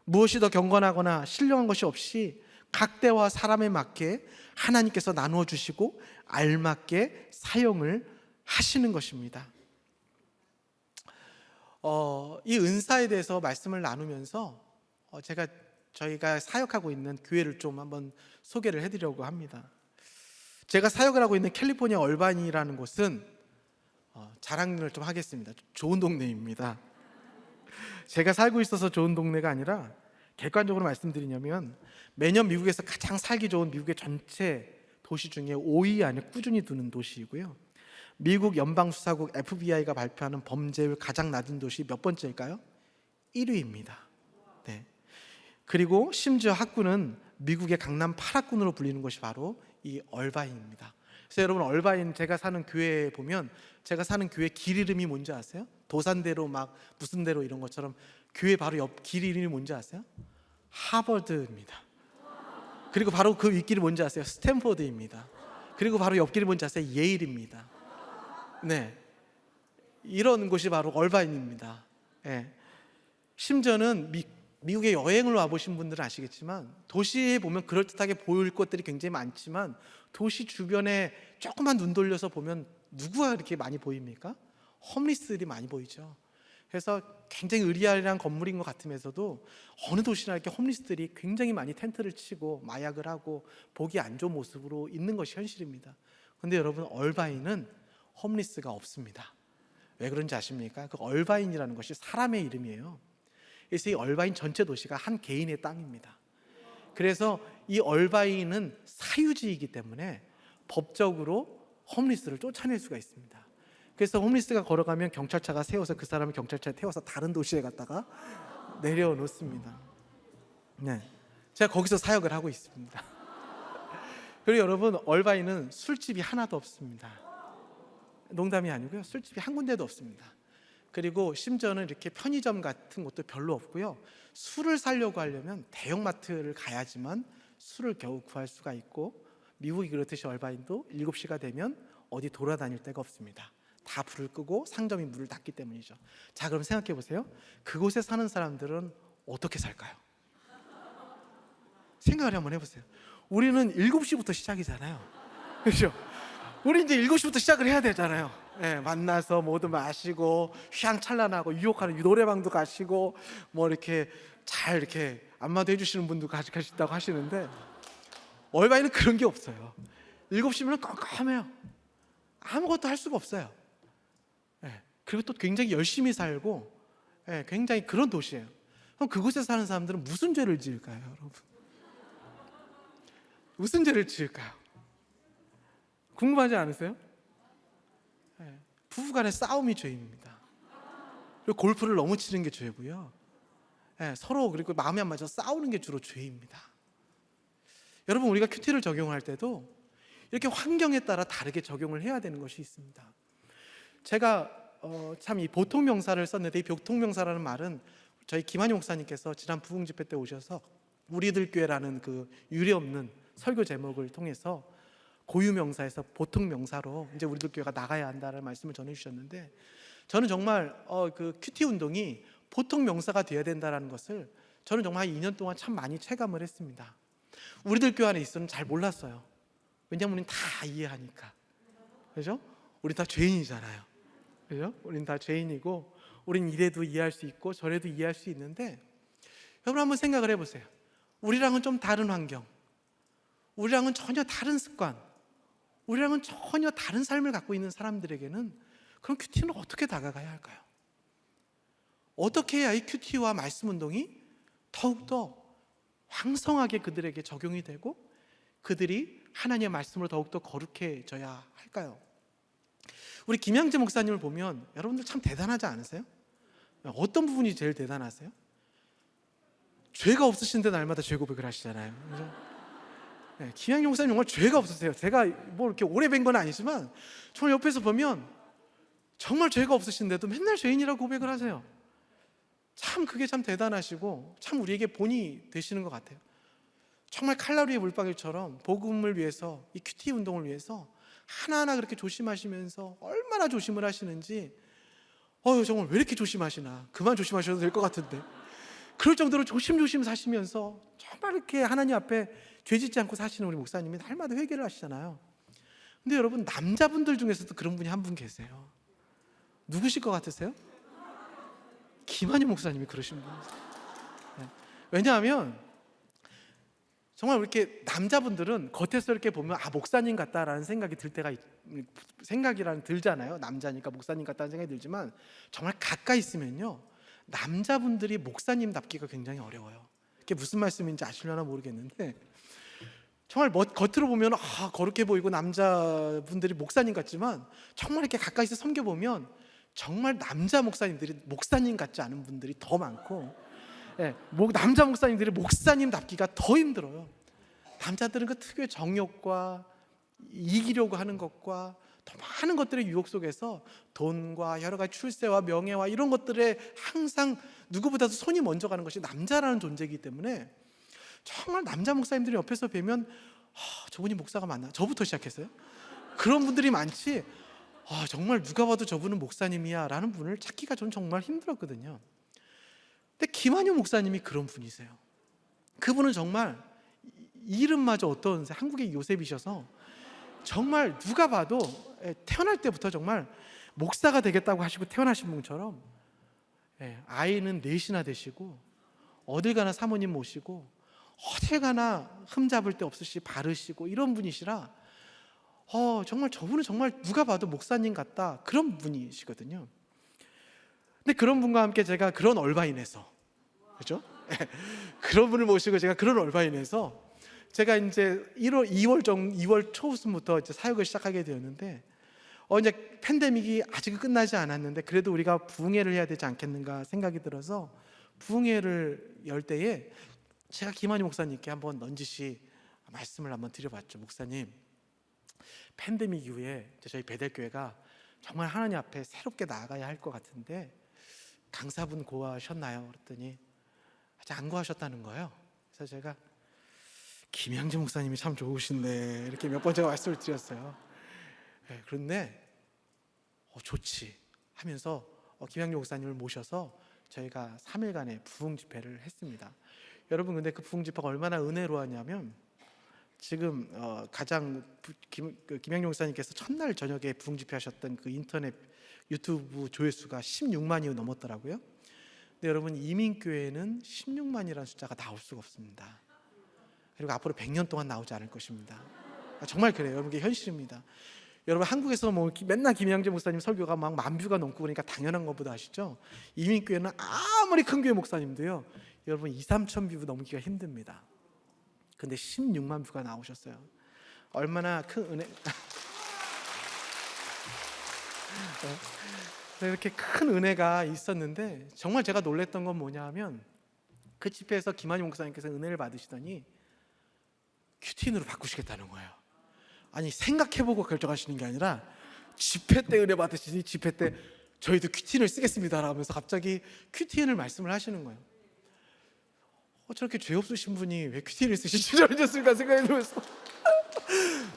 무엇이 더 경건하거나 신령한 것이 없이 각 때와 사람에 맞게 하나님께서 나누어 주시고 알맞게 사용을 하시는 것입니다. 이 은사에 대해서 말씀을 나누면서 저희가 사역하고 있는 교회를 좀 한번 소개를 해드리려고 합니다. 제가 사역을 하고 있는 캘리포니아 얼바인이라는 곳은 자랑을 좀 하겠습니다. 좋은 동네입니다. 제가 살고 있어서 좋은 동네가 아니라 객관적으로 말씀드리냐면 매년 미국에서 가장 살기 좋은 미국의 전체 도시 중에 5위 안에 꾸준히 두는 도시이고요. 미국 연방수사국 FBI가 발표하는 범죄율 가장 낮은 도시 몇 번째일까요? 1위입니다. 네. 그리고 심지어 학군은 미국의 강남 8학군으로 불리는 것이 바로 이 얼바인입니다. 그래서 여러분 얼바인 제가 사는 교회에 보면 제가 사는 교회 길 이름이 뭔지 아세요? 도산대로 막 무슨 대로 이런 것처럼 교회 바로 옆 길 이름이 뭔지 아세요? 하버드입니다. 그리고 바로 그 윗길이 뭔지 아세요? 스탠포드입니다. 그리고 바로 옆길이 뭔지 아세요? 예일입니다. 네, 이런 곳이 바로 얼바인입니다. 네. 심지어는 미국에 여행을 와보신 분들은 아시겠지만 도시에 보면 그럴듯하게 보일 것들이 굉장히 많지만 도시 주변에 조금만 눈 돌려서 보면 누구가 이렇게 많이 보입니까? 홈리스들이 많이 보이죠. 그래서 굉장히 의리아리한 건물인 것 같으면서도 어느 도시나 이렇게 홈리스들이 굉장히 많이 텐트를 치고 마약을 하고 보기 안 좋은 모습으로 있는 것이 현실입니다. 그런데 여러분 얼바인은 홈리스가 없습니다. 왜 그런지 아십니까? 그 얼바인이라는 것이 사람의 이름이에요. 그래서 이 얼바인 전체 도시가 한 개인의 땅입니다. 그래서 이 얼바인은 사유지이기 때문에 법적으로 홈리스를 쫓아낼 수가 있습니다. 그래서 홈리스가 걸어가면 경찰차가 세워서 그 사람을 경찰차에 태워서 다른 도시에 갔다가 내려놓습니다. 네, 제가 거기서 사역을 하고 있습니다. 그리고 여러분 얼바인은 술집이 하나도 없습니다. 농담이 아니고요, 술집이 한 군데도 없습니다. 그리고 심지어는 이렇게 편의점 같은 것도 별로 없고요. 술을 사려고 하려면 대형마트를 가야지만 술을 겨우 구할 수가 있고 미국이 그렇듯이 얼바인도 7시가 되면 어디 돌아다닐 데가 없습니다. 다 불을 끄고 상점이 문을 닫기 때문이죠. 자, 그럼 생각해 보세요. 그곳에 사는 사람들은 어떻게 살까요? 생각을 한번 해보세요. 우리는 7시부터 시작이잖아요. 그렇죠? 우리 이제 7시부터 시작을 해야 되잖아요. 네, 만나서 뭐든 마시고 휘황찬란하고 유혹하는 노래방도 가시고 뭐 이렇게 잘 이렇게 안마도 해주시는 분도 가신다고 하시는데 얼바인은 그런 게 없어요. 7시면 깜깜해요. 아무것도 할 수가 없어요. 네, 그리고 또 굉장히 열심히 살고 네, 굉장히 그런 도시예요. 그럼 그곳에 사는 사람들은 무슨 죄를 지을까요, 여러분? 무슨 죄를 지을까요? 궁금하지 않으세요? 부부간의 싸움이 죄입니다. 그리고 골프를 너무 치는 게 죄고요. 서로 그리고 마음이 안 맞아 싸우는 게 주로 죄입니다. 여러분, 우리가 큐티를 적용할 때도 이렇게 환경에 따라 다르게 적용을 해야 되는 것이 있습니다. 제가 참 이 보통명사를 썼는데, 이 보통명사라는 말은 저희 김한희 목사님께서 지난 부흥 집회 때 오셔서 우리들 교회라는 그 유례없는 설교 제목을 통해서 고유명사에서 보통명사로 이제 우리들 교회가 나가야 한다는 말씀을 전해주셨는데, 저는 정말 그 큐티 운동이 보통명사가 되어야 된다는 것을 저는 정말 2년 동안 참 많이 체감을 했습니다. 우리들 교회 안에 있어는 잘 몰랐어요. 왜냐하면 우리는 다 이해하니까. 그죠? 우리 다 죄인이잖아요. 그죠? 우린 다 죄인이고, 우린 이래도 이해할 수 있고 저래도 이해할 수 있는데, 여러분 한번 생각을 해보세요. 우리랑은 좀 다른 환경, 우리랑은 전혀 다른 습관, 우리랑은 전혀 다른 삶을 갖고 있는 사람들에게는 그럼 큐티는 어떻게 다가가야 할까요? 어떻게 해야 이 큐티와 말씀 운동이 더욱더 왕성하게 그들에게 적용이 되고 그들이 하나님의 말씀으로 더욱더 거룩해져야 할까요? 우리 김양재 목사님을 보면 여러분들 참 대단하지 않으세요? 어떤 부분이 제일 대단하세요? 죄가 없으신데 날마다 죄 고백을 하시잖아요. 그죠? 김양재 목사님 정말 죄가 없으세요. 제가 뭐 이렇게 오래 뵌 건 아니지만 정말 옆에서 보면 정말 죄가 없으신데도 맨날 죄인이라고 고백을 하세요. 참 그게 참 대단하시고 참 우리에게 본이 되시는 것 같아요. 정말 칼라리의 물방울처럼 복음을 위해서, 이 큐티 운동을 위해서 하나하나 그렇게 조심하시면서 얼마나 조심을 하시는지, 정말 왜 이렇게 조심하시나, 그만 조심하셔도 될 것 같은데, 그럴 정도로 조심조심 사시면서 정말 이렇게 하나님 앞에 죄짓지 않고 사시는 우리 목사님이 날마다 회개를 하시잖아요. 근데 여러분, 남자분들 중에서도 그런 분이 한 분 계세요. 누구실 것 같으세요? 김한희 목사님이 그러신 분이세요. 왜냐하면 정말 이렇게 남자분들은 겉에서 이렇게 보면 목사님 같다라는 생각이 들 때가 들잖아요. 남자니까 목사님 같다는 생각이 들지만 정말 가까이 있으면요, 남자분들이 목사님답기가 굉장히 어려워요. 그게 무슨 말씀인지 아시려나 모르겠는데, 정말 겉으로 보면 거룩해 보이고 남자분들이 목사님 같지만 정말 이렇게 가까이서 섬겨보면 정말 남자 목사님들이 목사님 같지 않은 분들이 더 많고, 남자 목사님들이 목사님답기가 더 힘들어요. 남자들은 그 특유의 정욕과 이기려고 하는 것과 더 많은 것들의 유혹 속에서 돈과 여러 가지 출세와 명예와 이런 것들에 항상 누구보다도 손이 먼저 가는 것이 남자라는 존재이기 때문에 정말 남자 목사님들이 옆에서 뵈면 저분이 목사가 맞나? 저부터 시작했어요. 그런 분들이 많지, 정말 누가 봐도 저분은 목사님이야 라는 분을 찾기가 전 정말 힘들었거든요. 근데 김한효 목사님이 그런 분이세요. 그분은 정말 이름마저 어떤 한국의 요셉이셔서 정말 누가 봐도 태어날 때부터 정말 목사가 되겠다고 하시고 태어나신 분처럼 아이는 넷이나 되시고 어딜 가나 사모님 모시고 어딜 가나 흠잡을 데 없으시 바르시고 이런 분이시라 정말 저분은 정말 누가 봐도 목사님 같다, 그런 분이시거든요. 근데 그런 분과 함께 제가 그런 얼바인에서, 그죠? 그런 분을 모시고 제가 그런 얼바인에서 제가 이제 2월 초순부터 이제 사역을 시작하게 되었는데, 이제 팬데믹이 아직 끝나지 않았는데 그래도 우리가 부흥회를 해야 되지 않겠는가 생각이 들어서 부흥회를 열 때에 제가 김한희 목사님께 한번 넌지시 말씀을 한번 드려봤죠. 목사님, 팬데믹 이후에 저희 베델교회가 정말 하나님 앞에 새롭게 나아가야 할 것 같은데 강사분 고하셨나요? 그랬더니 아직 안 고하셨다는 거예요. 그래서 제가 김양재 목사님이 참 좋으신데 이렇게 몇 번 제가 말씀을 드렸어요. 그런데 좋지 하면서 김양재 목사님을 모셔서 저희가 3일간의 부흥 집회를 했습니다. 여러분, 근데 그 부흥 집회가 얼마나 은혜로웠냐면, 지금 가장 김양재 목사님께서 첫날 저녁에 부흥 집회 하셨던 그 인터넷 유튜브 조회수가 16만이 넘었더라고요. 근데 여러분, 이민교회는 16만이라는 숫자가 나올 수가 없습니다. 그리고 앞으로 100년 동안 나오지 않을 것입니다. 정말 그래요. 여러분, 이게 현실입니다. 여러분, 한국에서 뭐 맨날 김양재 목사님 설교가 막 10,000뷰가 넘고 그러니까 당연한 것보다 아시죠? 이민교회는 아무리 큰 교회 목사님도요, 여러분 2,000~3,000뷰 넘기가 힘듭니다. 근데 16만 뷰가 나오셨어요. 얼마나 큰 은혜. 이렇게 큰 은혜가 있었는데, 정말 제가 놀랬던 건 뭐냐 하면, 그 집회에서 김한희 목사님께서 은혜를 받으시더니 큐티인으로 바꾸시겠다는 거예요. 아니, 생각해보고 결정하시는 게 아니라 집회 때 은혜 받으시니 집회 때 저희도 큐티인을 쓰겠습니다 라면서 갑자기 큐티인을 말씀을 하시는 거예요. 저렇게 죄 없으신 분이 왜 큐티인을 쓰시지 않으셨을까 생각이 들면서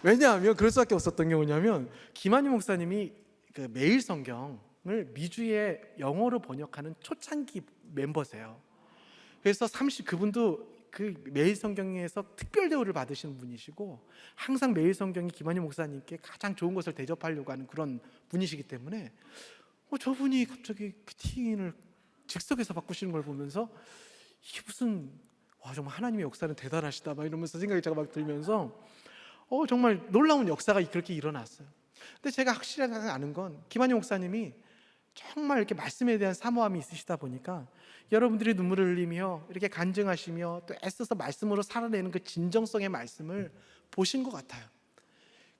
왜냐하면 그럴 수밖에 없었던 게 뭐냐면, 김한희 목사님이 그 매일 성경을 미주에 영어로 번역하는 초창기 멤버세요. 그래서 그분도 그 매일 성경에서 특별 대우를 받으시는 분이시고, 항상 매일 성경이 김한희 목사님께 가장 좋은 것을 대접하려고 하는 그런 분이시기 때문에 저분이 갑자기 큐티인을 즉석에서 바꾸시는 걸 보면서 이게 무슨, 와, 정말 하나님의 역사는 대단하시다 막 이러면서 생각이 제가 막 들면서 정말 놀라운 역사가 그렇게 일어났어요. 근데 제가 확실하게 아는 건, 김한희 목사님이 정말 이렇게 말씀에 대한 사모함이 있으시다 보니까 여러분들이 눈물을 흘리며 이렇게 간증하시며 또 애써서 말씀으로 살아내는 그 진정성의 말씀을 보신 것 같아요.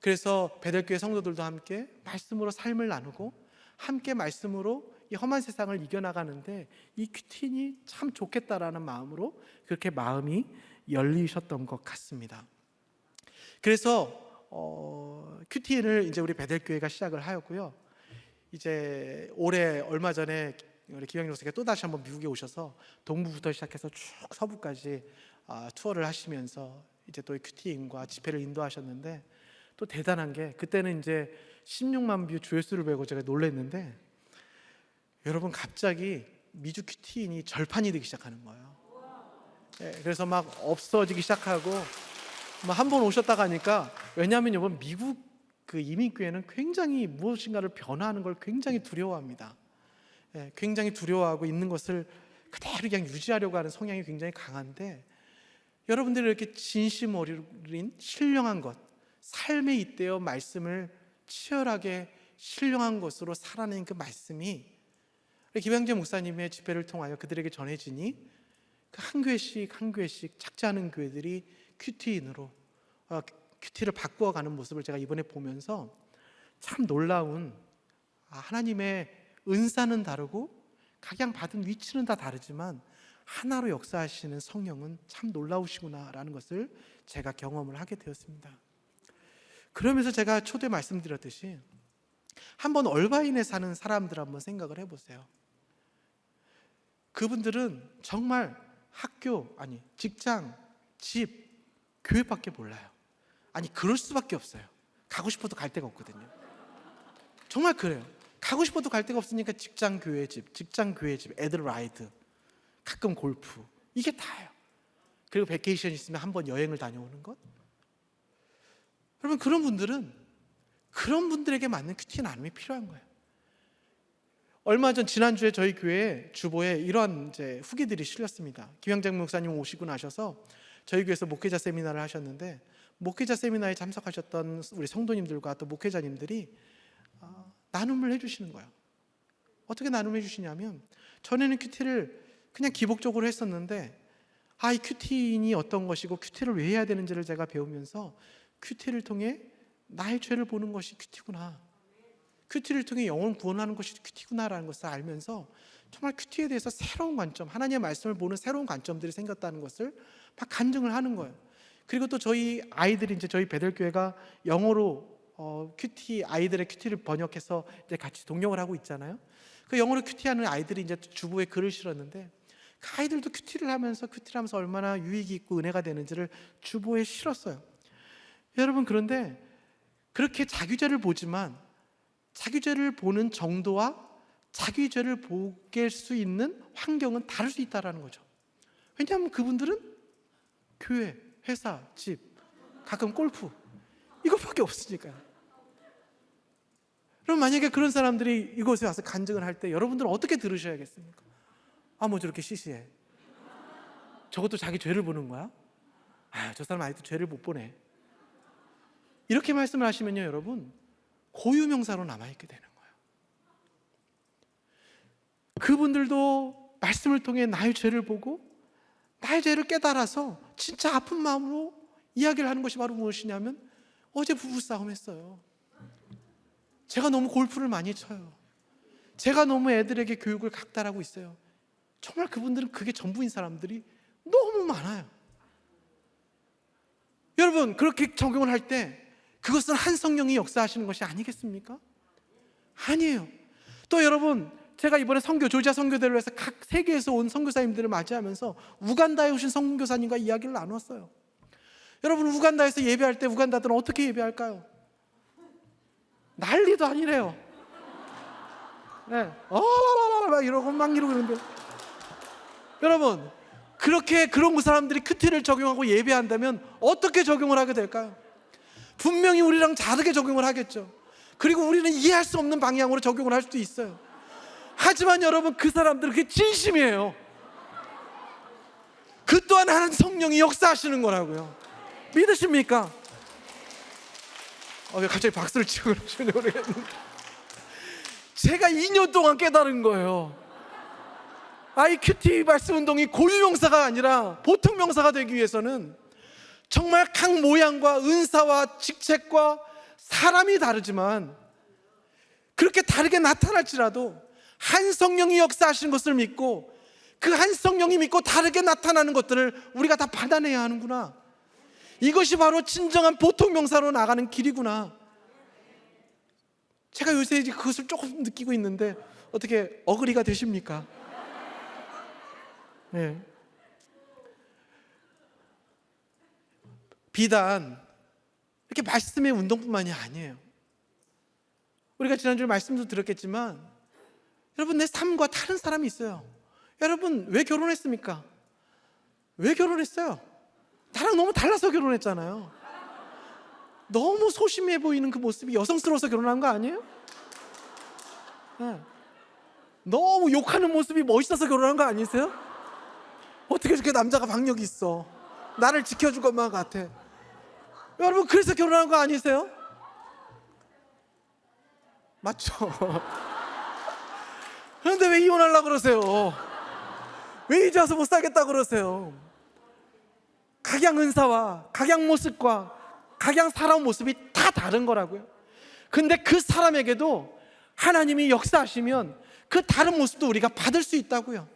그래서 베델교회 성도들도 함께 말씀으로 삶을 나누고 함께 말씀으로 이 험한 세상을 이겨나가는데 이 큐티인이 참 좋겠다라는 마음으로 그렇게 마음이 열리셨던 것 같습니다. 그래서 큐티인을 이제 우리 베델교회가 시작을 하였고요. 이제 올해 얼마 전에 우리 김영일 목사님께서 또 다시 한번 미국에 오셔서 동부부터 시작해서 쭉 서부까지 투어를 하시면서 이제 또 큐티인과 집회를 인도하셨는데, 또 대단한 게, 그때는 이제 16만 뷰 조회수를 보고 제가 놀랐는데, 여러분 갑자기 미주 큐티인이 절판이 되기 시작하는 거예요. 그래서 막 없어지기 시작하고, 한 번 오셨다가 하니까, 왜냐하면 여러분 미국 그 이민교회는 굉장히 무엇인가를 변화하는 걸 굉장히 두려워합니다. 굉장히 두려워하고 있는 것을 그대로 그냥 유지하려고 하는 성향이 굉장히 강한데, 여러분들이 이렇게 진심 어린 신령한 것, 삶에 잇대어 말씀을 치열하게 신령한 것으로 살아낸 그 말씀이 김양재 목사님의 집회를 통하여 그들에게 전해지니, 그 한 교회씩 한 교회씩 작지 않은 교회들이 큐티인으로 큐티를 바꾸어가는 모습을 제가 이번에 보면서 참 놀라운, 하나님의 은사는 다르고 각양 받은 위치는 다 다르지만 하나로 역사하시는 성령은 참 놀라우시구나라는 것을 제가 경험을 하게 되었습니다. 그러면서 제가 초대 말씀드렸듯이 한번 얼바인에 사는 사람들 한번 생각을 해보세요. 그분들은 정말 학교, 직장, 집, 교회밖에 몰라요. 그럴 수밖에 없어요. 가고 싶어도 갈 데가 없거든요. 정말 그래요. 가고 싶어도 갈 데가 없으니까 직장 교회 집, 직장 교회 집, 애들 라이드, 가끔 골프, 이게 다예요. 그리고 베케이션 있으면 한번 여행을 다녀오는 것. 여러분, 그런 분들은 그런 분들에게 맞는 큐티 나눔이 필요한 거예요. 얼마 전 지난주에 저희 교회 주보에 이러한 이제 후기들이 실렸습니다. 김영장 목사님 오시고 나셔서 저희 교회에서 목회자 세미나를 하셨는데, 목회자 세미나에 참석하셨던 우리 성도님들과 또 목회자님들이 나눔을 해주시는 거예요. 어떻게 나눔해 주시냐면, 전에는 큐티를 그냥 기복적으로 했었는데 이 큐티인이 어떤 것이고 큐티를 왜 해야 되는지를 제가 배우면서 큐티를 통해 나의 죄를 보는 것이 큐티구나, 큐티를 통해 영혼을 구원하는 것이 큐티구나라는 것을 알면서 정말 큐티에 대해서 새로운 관점, 하나님의 말씀을 보는 새로운 관점들이 생겼다는 것을 막 간증을 하는 거예요. 그리고 또 저희 아이들이 이제 저희 베델교회가 영어로 큐티, 아이들의 큐티를 번역해서 이제 같이 동역을 하고 있잖아요. 그 영어로 큐티하는 아이들이 이제 주보에 글을 실었는데, 그 아이들도 큐티를 하면서 얼마나 유익이 있고 은혜가 되는지를 주보에 실었어요. 여러분, 그런데 그렇게 자기 죄를 보지만 자기 죄를 보는 정도와 자기 죄를 보게 수 있는 환경은 다를 수 있다는 거죠. 왜냐하면 그분들은 교회, 회사, 집, 가끔 골프, 이것밖에 없으니까요. 그럼 만약에 그런 사람들이 이곳에 와서 간증을 할 때 여러분들은 어떻게 들으셔야겠습니까? 뭐 저렇게 시시해, 저것도 자기 죄를 보는 거야? 저 사람 아직도 죄를 못 보네, 이렇게 말씀을 하시면요, 여러분 고유명사로 남아있게 되는 거예요. 그분들도 말씀을 통해 나의 죄를 보고 나의 죄를 깨달아서 진짜 아픈 마음으로 이야기를 하는 것이 바로 무엇이냐면, 어제 부부싸움 했어요. 제가 너무 골프를 많이 쳐요. 제가 너무 애들에게 교육을 각달하고 있어요. 정말 그분들은 그게 전부인 사람들이 너무 많아요. 여러분, 그렇게 적용을 할 때 그것은 한 성령이 역사하시는 것이 아니겠습니까? 아니에요. 또 여러분, 제가 이번에 조지아 선교대를 해서 각 세계에서 온 선교사님들을 맞이하면서 우간다에 오신 선교사님과 이야기를 나눴어요. 여러분, 우간다에서 예배할 때 우간다들은 어떻게 예배할까요? 난리도 아니래요. 네, 막 이러고 그러는데, 여러분, 그런 사람들이 큐티를 적용하고 예배한다면 어떻게 적용을 하게 될까요? 분명히 우리랑 다르게 적용을 하겠죠. 그리고 우리는 이해할 수 없는 방향으로 적용을 할 수도 있어요. 하지만 여러분, 그 사람들은 그게 진심이에요. 그 또한 하나님 성령이 역사하시는 거라고요. 믿으십니까? 왜 갑자기 박수를 치고 그러시는지 모르겠는데, 제가 2년 동안 깨달은 거예요. 이 큐티 말씀 운동이 고유명사가 아니라 보통 명사가 되기 위해서는 정말 각 모양과 은사와 직책과 사람이 다르지만 그렇게 다르게 나타날지라도 한 성령이 역사하시는 것을 믿고 그 한 성령이 믿고 다르게 나타나는 것들을 우리가 다 받아내야 하는구나. 이것이 바로 진정한 보통 명사로 나가는 길이구나. 제가 요새 이제 그것을 조금 느끼고 있는데 어떻게 어그리가 되십니까? 네. 비단 이렇게 말씀의 운동뿐만이 아니에요. 우리가 지난주에 말씀도 들었겠지만, 여러분, 내 삶과 다른 사람이 있어요. 여러분, 왜 결혼했습니까? 왜 결혼했어요? 나랑 너무 달라서 결혼했잖아요. 너무 소심해 보이는 그 모습이 여성스러워서 결혼한 거 아니에요? 네. 너무 욕하는 모습이 멋있어서 결혼한 거 아니세요? 어떻게 저렇게 남자가 박력이 있어? 나를 지켜줄 것만 같아. 여러분, 그래서 결혼한 거 아니세요? 맞죠? 그런데 왜 이혼하려고 그러세요? 왜 이제 와서 못 살겠다 그러세요? 각양 은사와 각양 모습과 각양 살아온 모습이 다 다른 거라고요. 근데 그 사람에게도 하나님이 역사하시면 그 다른 모습도 우리가 받을 수 있다고요.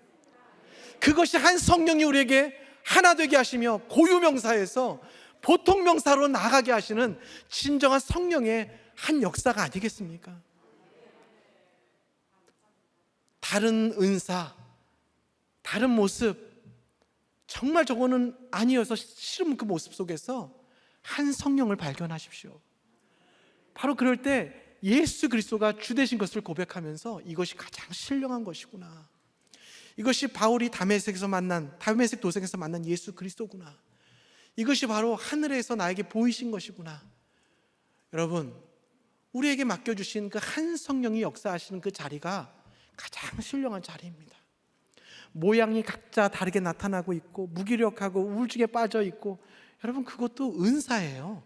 그것이 한 성령이 우리에게 하나 되게 하시며 고유명사에서 보통 명사로 나가게 하시는 진정한 성령의 한 역사가 아니겠습니까? 다른 은사, 다른 모습, 정말 저거는 아니어서 싫은 그 모습 속에서 한 성령을 발견하십시오. 바로 그럴 때 예수 그리스도가 주 되신 것을 고백하면서 이것이 가장 신령한 것이구나, 이것이 바울이 다메섹 도성에서 만난 예수 그리스도구나, 이것이 바로 하늘에서 나에게 보이신 것이구나. 여러분, 우리에게 맡겨주신 그 한 성령이 역사하시는 그 자리가 가장 신령한 자리입니다. 모양이 각자 다르게 나타나고 있고 무기력하고 우울증에 빠져 있고, 여러분, 그것도 은사예요.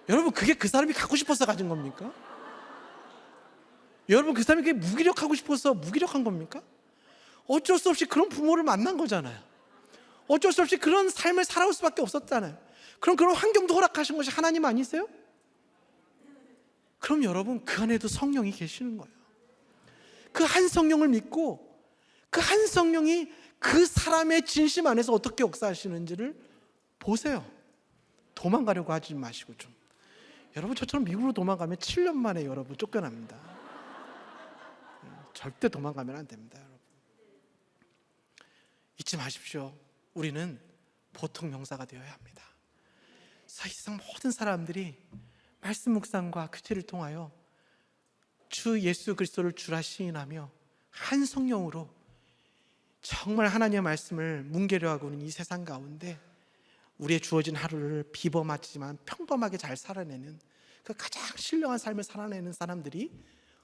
여러분, 그게 그 사람이 갖고 싶어서 가진 겁니까? 여러분, 그 사람이 그게 무기력하고 싶어서 무기력한 겁니까? 어쩔 수 없이 그런 부모를 만난 거잖아요. 어쩔 수 없이 그런 삶을 살아올 수밖에 없었잖아요. 그럼 그런 환경도 허락하신 것이 하나님 아니세요? 그럼 여러분, 그 안에도 성령이 계시는 거예요. 그 한 성령을 믿고 그 한 성령이 그 사람의 진심 안에서 어떻게 역사하시는지를 보세요. 도망가려고 하지 마시고 좀. 여러분, 저처럼 미국으로 도망가면 7년 만에 여러분 쫓겨납니다. 절대 도망가면 안 됩니다. 여러분, 잊지 마십시오. 우리는 보통 명사가 되어야 합니다. 사실상 모든 사람들이 말씀 묵상과 큐티를 통하여 주 예수 그리스도를 주라 시인하며 한 성령으로 정말 하나님의 말씀을 뭉개려 하고 있는 이 세상 가운데 우리의 주어진 하루를 비범하지만 평범하게 잘 살아내는 그 가장 신령한 삶을 살아내는 사람들이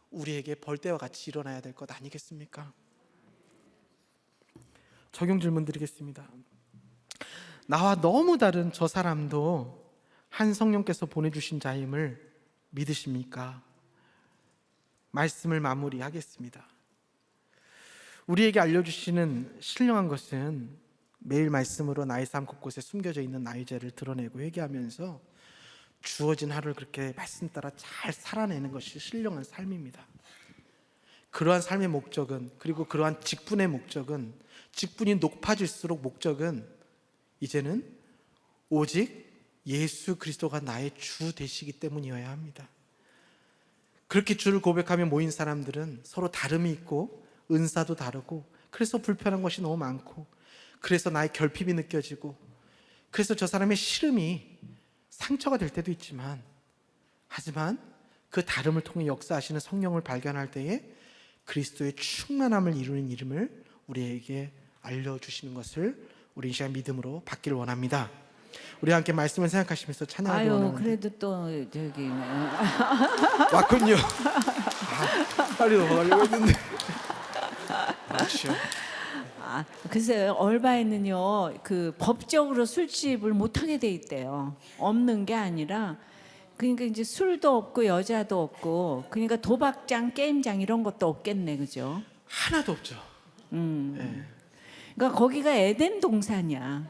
우리에게 벌떼와 같이 일어나야 될 것 아니겠습니까? 적용 질문 드리겠습니다. 나와 너무 다른 저 사람도 한 성령께서 보내주신 자임을 믿으십니까? 말씀을 마무리하겠습니다. 우리에게 알려주시는 신령한 것은 매일 말씀으로 나의 삶 곳곳에 숨겨져 있는 나의 죄를 드러내고 회개하면서 주어진 하루를 그렇게 말씀 따라 잘 살아내는 것이 신령한 삶입니다. 그러한 삶의 목적은, 그리고 그러한 직분의 목적은, 직분이 높아질수록 목적은 이제는 오직 예수 그리스도가 나의 주 되시기 때문이어야 합니다. 그렇게 주를 고백하며 모인 사람들은 서로 다름이 있고 은사도 다르고, 그래서 불편한 것이 너무 많고, 그래서 나의 결핍이 느껴지고, 그래서 저 사람의 싫음이 상처가 될 때도 있지만, 하지만 그 다름을 통해 역사하시는 성령을 발견할 때에 그리스도의 충만함을 이루는 이름을 우리에게 알려주시는 것을 우리 이 시간 믿음으로 받기를 원합니다. 우리 함께 말씀을 생각하시면서 찬양하기 원합니다. 그래도 또 저기 왔군요. 빨리 넘어가려고 했는데. 그렇죠. 글쎄요, 얼바에는요 그 법적으로 술집을 못 하게 돼 있대요. 없는 게 아니라, 그러니까 이제 술도 없고 여자도 없고, 그러니까 도박장, 게임장 이런 것도 없겠네, 그죠? 하나도 없죠. 예. 그러니까 거기가 에덴 동산이야.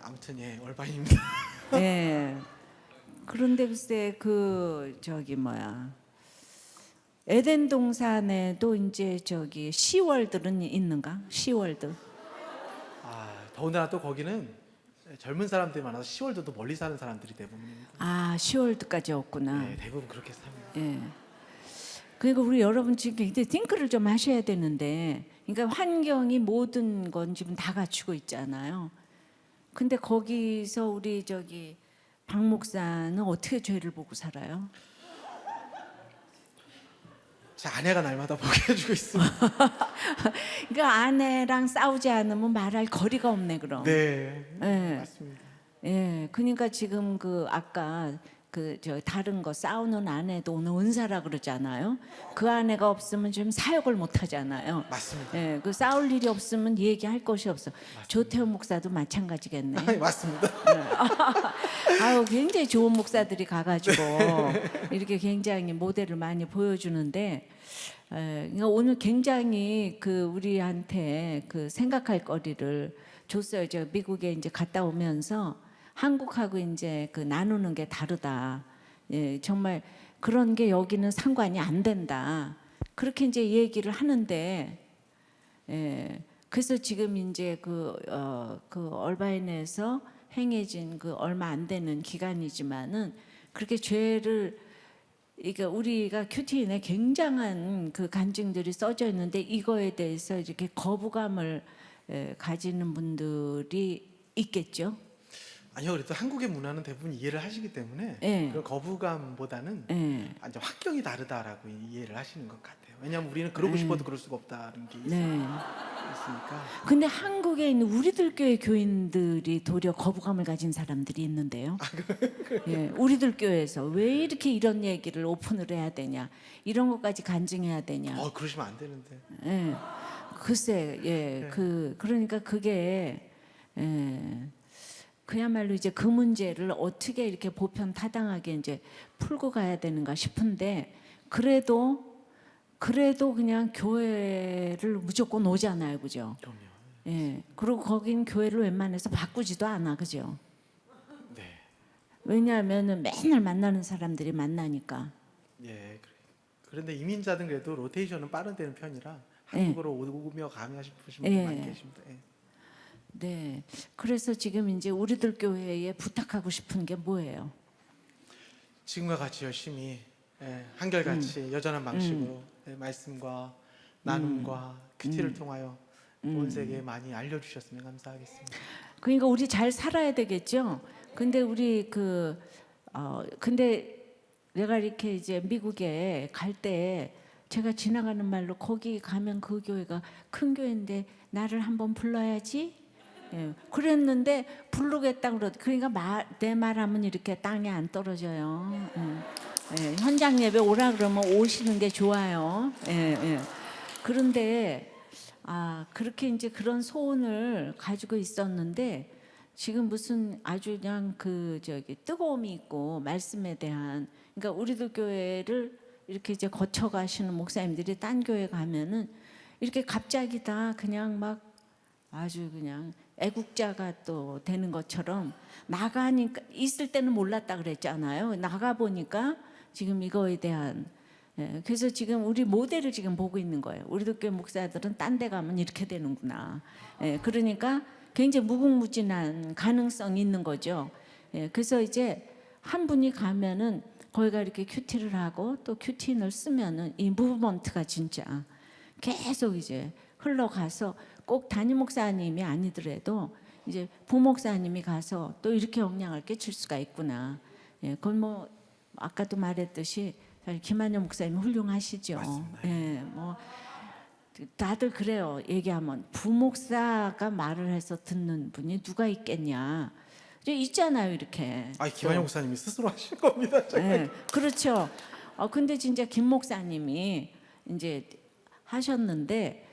아무튼 예, 얼바입니다. 예. 그런데 글쎄 그 저기 뭐야, 에덴 동산에도 이제 저기 시월들은 있는가? 시월드. 더군다나 또 거기는 젊은 사람들이 많아서 10월도 멀리 사는 사람들이 대부분입니다. 시월드까지 없구나. 네, 대부분 그렇게 삽니다. 예. 그러니까 우리 여러분 지금 이제 띵크를 좀 하셔야 되는데, 그러니까 환경이 모든 건 지금 다 갖추고 있잖아요. 근데 거기서 우리 저기 박 목사는 어떻게 죄를 보고 살아요? 제 아내가 날마다 보게 해주고 있습니다. 그러니까 아내랑 싸우지 않으면 말할 거리가 없네, 그럼. 네, 예. 맞습니다. 예, 그러니까 지금 그 아까 그 저 다른 거 싸우는 아내도 오늘 은사라 그러잖아요. 그 아내가 없으면 좀 사역을 못 하잖아요. 맞습니다. 예, 그 싸울 일이 없으면 얘기할 것이 없어. 조태훈 목사도 마찬가지겠네. 맞습니다. 굉장히 좋은 목사들이 가가지고 이렇게 굉장히 모델을 많이 보여주는데, 그러니까 오늘 굉장히 그 우리한테 그 생각할 거리를 줬어요. 저 미국에 이제 갔다 오면서 한국하고 이제 그 나누는 게 다르다. 예, 정말 그런 게 여기는 상관이 안 된다. 그렇게 이제 얘기를 하는데, 예, 그래서 지금 이제 그 얼바인에서 행해진 그 얼마 안 되는 기간이지만은 그렇게 죄를, 그러니까 우리가 큐티인에 굉장한 그 간증들이 써져 있는데, 이거에 대해서 이렇게 거부감을 가지는 분들이 있겠죠. 아니요, 그래도 한국의 문화는 대부분 이해를 하시기 때문에 네. 그런 거부감보다는 이제 환경이 다르다라고 이해를 하시는 것 같아요. 왜냐하면 우리는 그러고 싶어도 그럴 수가 없다는 게 있으니까. 근데 한국에 있는 우리들 교회 교인들이 도리어 거부감을 가진 사람들이 있는데요. 예, 우리들 교회에서 왜 이렇게 이런 얘기를 오픈을 해야 되냐, 이런 것까지 간증해야 되냐. 그러시면 안 되는데. 예, 글쎄, 예, 그러니까 그게 그야말로 이제 그 문제를 어떻게 이렇게 보편 타당하게 이제 풀고 가야 되는가 싶은데, 그래도 그냥 교회를 무조건 오잖아요, 그죠? 그럼요. 예, 그리고 거긴 교회를 웬만해서 바꾸지도 않아, 그죠? 네. 왜냐하면은 맨날 만나는 사람들이 만나니까. 예. 그런데 이민자든 그래도 로테이션은 빠른 데는 편이라 한국으로 오며 가며 싶으신 분들 많이 계십니다. 예. 네, 그래서 지금 이제 우리들 교회에 부탁하고 싶은 게 뭐예요? 지금과 같이 열심히 한결같이 여전한 방식으로 말씀과 나눔과 큐티를 통하여 온 세계에 많이 알려주셨으면 감사하겠습니다. 그러니까 우리 잘 살아야 되겠죠. 근데 우리 근데 내가 이렇게 이제 미국에 갈 때 제가 지나가는 말로, 거기 가면 그 교회가 큰 교회인데 나를 한번 불러야지. 예, 그랬는데 부르겠다 그러니까 내 말하면 이렇게 땅에 안 떨어져요. 예, 현장 예배 오라 그러면 오시는 게 좋아요. 예. 그런데 그렇게 이제 그런 소원을 가지고 있었는데, 지금 무슨 아주 그냥 뜨거움이 있고 말씀에 대한, 그러니까 우리들 교회를 이렇게 이제 거쳐 가시는 목사님들이 딴 교회 가면은 이렇게 갑자기 다 그냥 막 아주 그냥 애국자가 또 되는 것처럼 나가니까 있을 때는 몰랐다 그랬잖아요. 나가 보니까 지금 이거에 대한 그래서 지금 우리 모델을 지금 보고 있는 거예요. 우리도 교회 목사들은 딴 데 가면 이렇게 되는구나. 그러니까 굉장히 무궁무진한 가능성이 있는 거죠. 그래서 이제 한 분이 가면은 거기가 이렇게 큐티를 하고 또 큐티인을 쓰면은 이 무브먼트가 진짜 계속 이제 흘러가서 꼭 담임 목사님이 아니더라도 이제 부목사님이 가서 또 이렇게 영향을 끼칠 수가 있구나. 그건 뭐 아까도 말했듯이 김한영 목사님 훌륭하시죠. 맞습니다. 뭐 다들 그래요. 얘기하면 부목사가 말을 해서 듣는 분이 누가 있겠냐. 이제 있잖아요, 이렇게. 김한영 목사님이 스스로 하신 겁니다. 그렇죠. 근데 진짜 김 목사님이 이제 하셨는데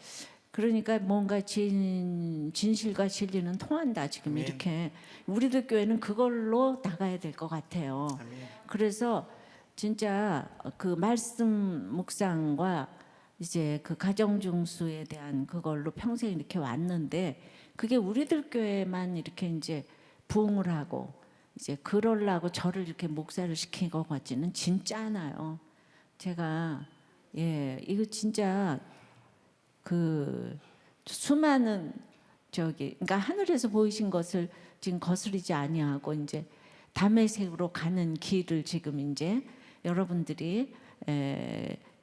그러니까 뭔가 진실과 진리는 통한다 지금 아멘. 이렇게 우리들 교회는 그걸로 나가야 될 것 같아요. 아멘. 그래서 진짜 그 말씀 묵상과 이제 그 가정 중수에 대한 그걸로 평생 이렇게 왔는데 그게 우리들 교회만 이렇게 이제 부흥을 하고 이제 그러려고 저를 이렇게 목사를 시킨 것 같지는 진짜 않아요. 제가 이거 진짜 그 수많은 그러니까 하늘에서 보이신 것을 지금 거스르지 아니하고 이제 다메섹으로 가는 길을 지금 이제 여러분들이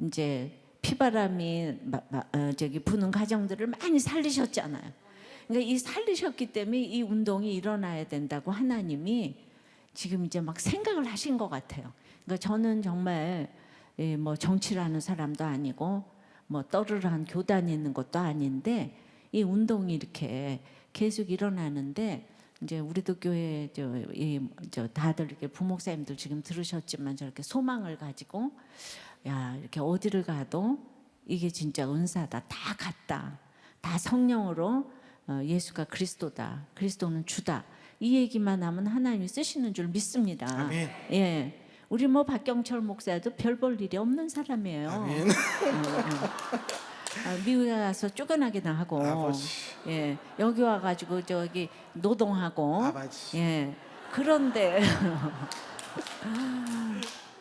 이제 피바람이 부는 가정들을 많이 살리셨잖아요. 그러니까 이 살리셨기 때문에 이 운동이 일어나야 된다고 하나님이 지금 이제 막 생각을 하신 것 같아요. 그러니까 저는 정말 뭐 정치라는 사람도 아니고 뭐 떠르르한 교단이 있는 것도 아닌데 이 운동이 이렇게 계속 일어나는데 이제 우리도 교회 저 다들 이렇게 부목사님들 지금 들으셨지만 저렇게 소망을 가지고 야 이렇게 어디를 가도 이게 진짜 은사다 다 같다 다 성령으로 예수가 그리스도다 그리스도는 주다 이 얘기만 하면 하나님이 쓰시는 줄 믿습니다. 아멘. 우리 뭐 박경철 목사도 별 볼 일이 없는 사람이에요. 아멘. 미국에 가서 쫓겨나기나 하고, 아버지. 여기 와가지고 저기 노동하고, 아버지.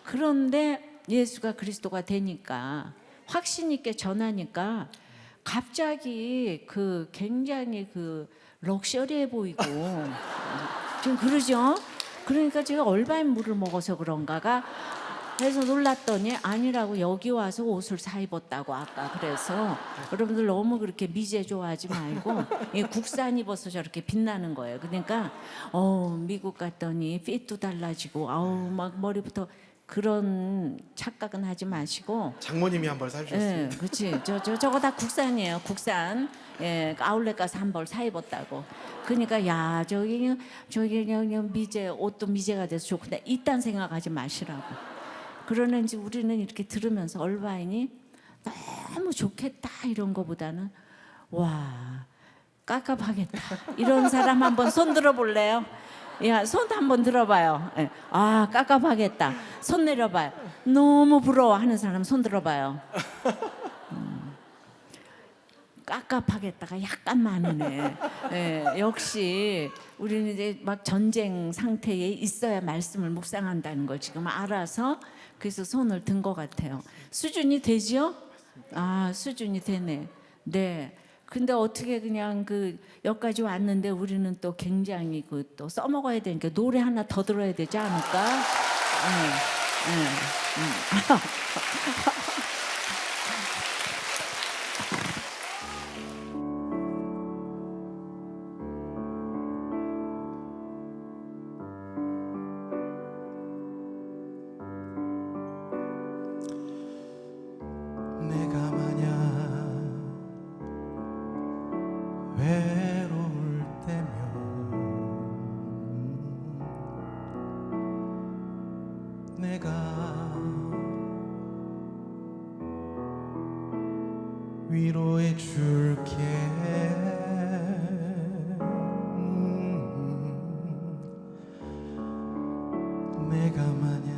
그런데 예수가 그리스도가 되니까 확신 있게 전하니까 갑자기 그 굉장히 그 럭셔리해 보이고 지금 그러죠. 그러니까 제가 얼바인 물을 먹어서 그런가가 해서 놀랐더니 아니라고 여기 와서 옷을 사 입었다고 아까 그래서 여러분들 너무 그렇게 미제 좋아하지 말고 국산 입어서 저렇게 빛나는 거예요. 그러니까 미국 갔더니 핏도 달라지고 막 머리부터 그런 착각은 하지 마시고 장모님이 한 벌 사주셨습니다. 그렇지. 저거 다 국산이에요. 국산. 아울렛 가서 한 벌 사 입었다고. 그러니까 야 저기 미제 옷도 미제가 돼서 좋구나. 이딴 생각하지 마시라고. 그러는지 우리는 이렇게 들으면서 얼바인이 너무 좋겠다 이런 거보다는 와 깝깝하겠다 이런 사람 한번 손 들어볼래요? 야, 손 한번 들어봐요. 깝깝하겠다. 손 내려봐요. 너무 부러워하는 사람 손 들어봐요. 깝깝하겠다가 약간 많으네. 역시 우리는 이제 막 전쟁 상태에 있어야 말씀을 묵상한다는 걸 지금 알아서 그래서 손을 든 것 같아요. 수준이 되죠? 수준이 되네. 네. 근데 어떻게 그냥 그 여기까지 왔는데 우리는 또 굉장히 그 또 써먹어야 되니까 노래 하나 더 들어야 되지 않을까? 내가 만약 외로울 때면 내가 위로해 줄게. 내가 만약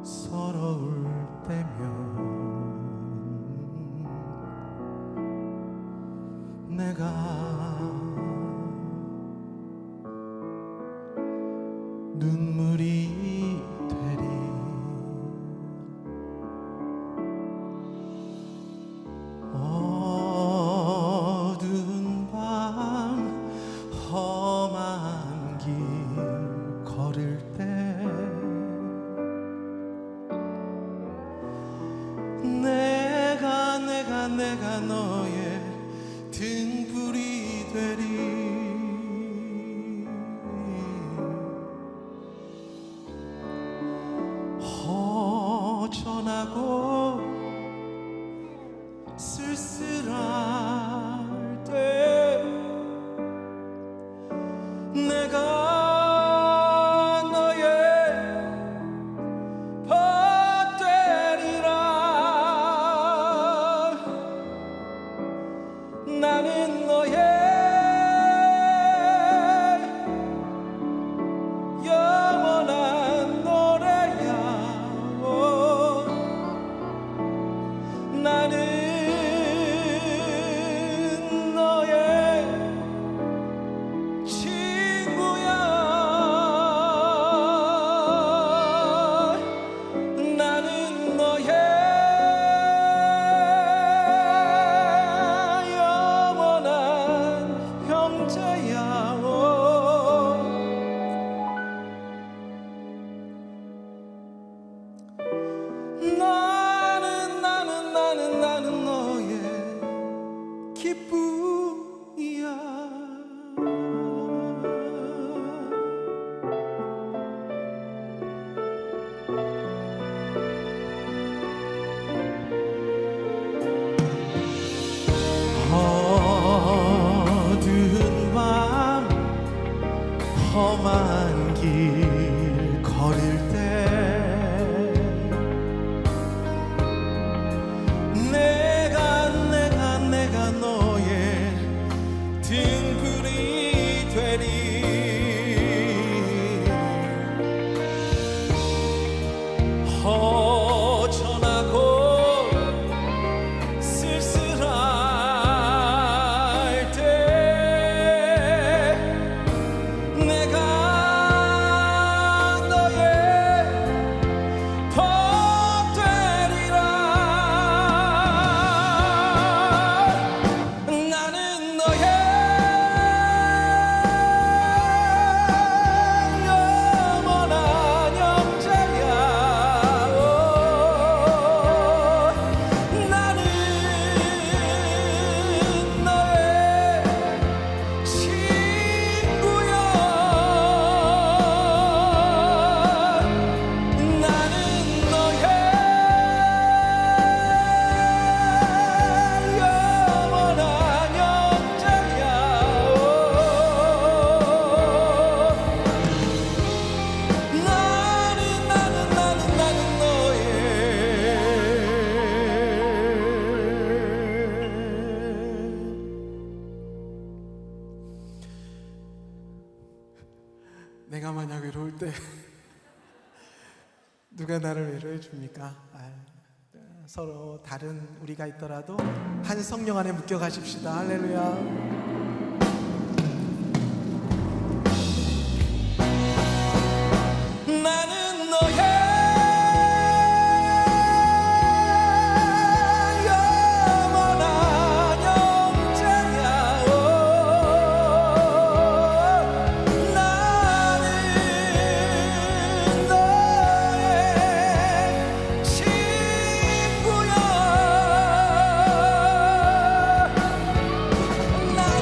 서러울 때면 눈물이 되리. 어두운 밤 험한 길 걸을 때 내가 너의 등불이 되리. 허전하고 쓸쓸할 때 내가 너의 벗 되리라. 나는 너의 영원한 노래야. 나는 너의 친구야. 나는 너의 영원한 형제야. 나는 너의 기쁨이야. 어두운 밤 험한 길 걸을 때 내가 너의 등불이 되리. 허전하고 쓸쓸할 때 내가 너의 벗 되리라. 나는 너의 영원한 형제야. 나는 너의 친구야. 나는 너의 영원한 형제야. 나는 너의 내가 만약 외로울 때 누가 나를 외로해 줍니까? 서로 다른 우리가 있더라도 한 성령 안에 묶여 가십시다. 할렐루야. 나는 너의 영원한 형제야. 나는 너의 친구야. 나는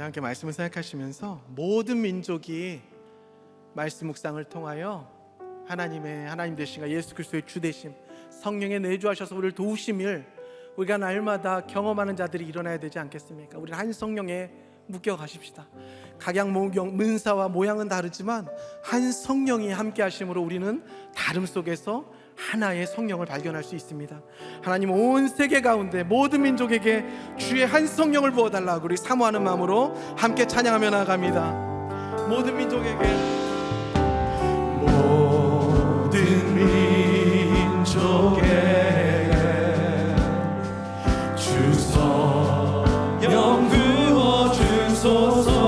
우리 함께 말씀을 생각하시면서 모든 민족이 말씀 묵상을 통하여 하나님 되신 예수 그리스도의 주 되심, 성령의 내주하셔서 우리를 도우심을 우리가 날마다 경험하는 자들이 일어나야 되지 않겠습니까? 우리는 한 성령에 묶여 가십시다. 각양 문사와 모양은 다르지만 한 성령이 함께 하심으로 우리는 다름 속에서 하나의 성령을 발견할 수 있습니다. 하나님 온 세계 가운데 모든 민족에게 주의 한 성령을 부어달라고 우리 사모하는 마음으로 함께 찬양하며 나아갑니다. 모든 민족에게, 모든 민족에게 주 성령 부어주소서.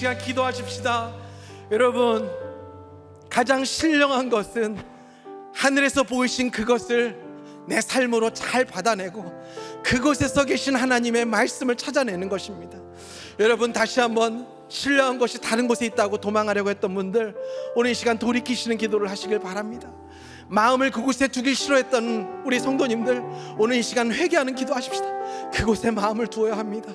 시간 기도하십시다. 여러분, 가장 신령한 것은 하늘에서 보이신 그것을 내 삶으로 잘 받아내고 그곳에서 계신 하나님의 말씀을 찾아내는 것입니다. 여러분, 다시 한번 신령한 것이 다른 곳에 있다고 도망하려고 했던 분들, 오늘 이 시간 돌이키시는 기도를 하시길 바랍니다. 마음을 그곳에 두기 싫어했던 우리 성도님들, 오늘 이 시간 회개하는 기도하십시다. 그곳에 마음을 두어야 합니다.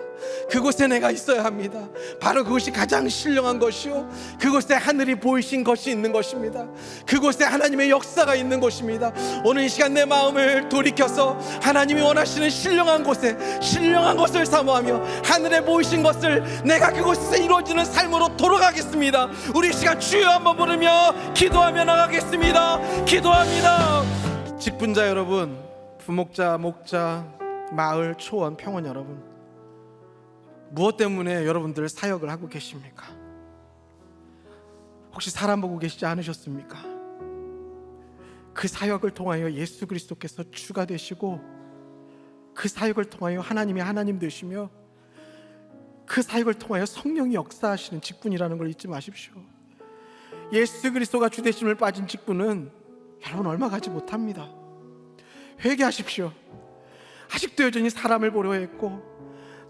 그곳에 내가 있어야 합니다. 바로 그것이 가장 신령한 것이요, 그곳에 하늘이 보이신 것이 있는 것입니다. 그곳에 하나님의 역사가 있는 것입니다. 오늘 이 시간 내 마음을 돌이켜서 하나님이 원하시는 신령한 곳에, 신령한 것을 사모하며 하늘에 보이신 것을 내가 그곳에서 이루어지는 삶으로 돌아가겠습니다. 우리 이 시간 주여 한번 부르며 기도하며 나가겠습니다. 기도합니다. 직분자 여러분, 부목자, 목자, 마을, 초원, 평원 여러분, 무엇 때문에 여러분들 사역을 하고 계십니까? 혹시 사람 보고 계시지 않으셨습니까? 그 사역을 통하여 예수 그리스도께서 주가 되시고, 그 사역을 통하여 하나님이 하나님 되시며, 그 사역을 통하여 성령이 역사하시는 직분이라는 걸 잊지 마십시오. 예수 그리스도가 주 되심을 빠진 직분은 여러분 얼마 가지 못합니다. 회개하십시오. 아직도 여전히 사람을 보려 했고,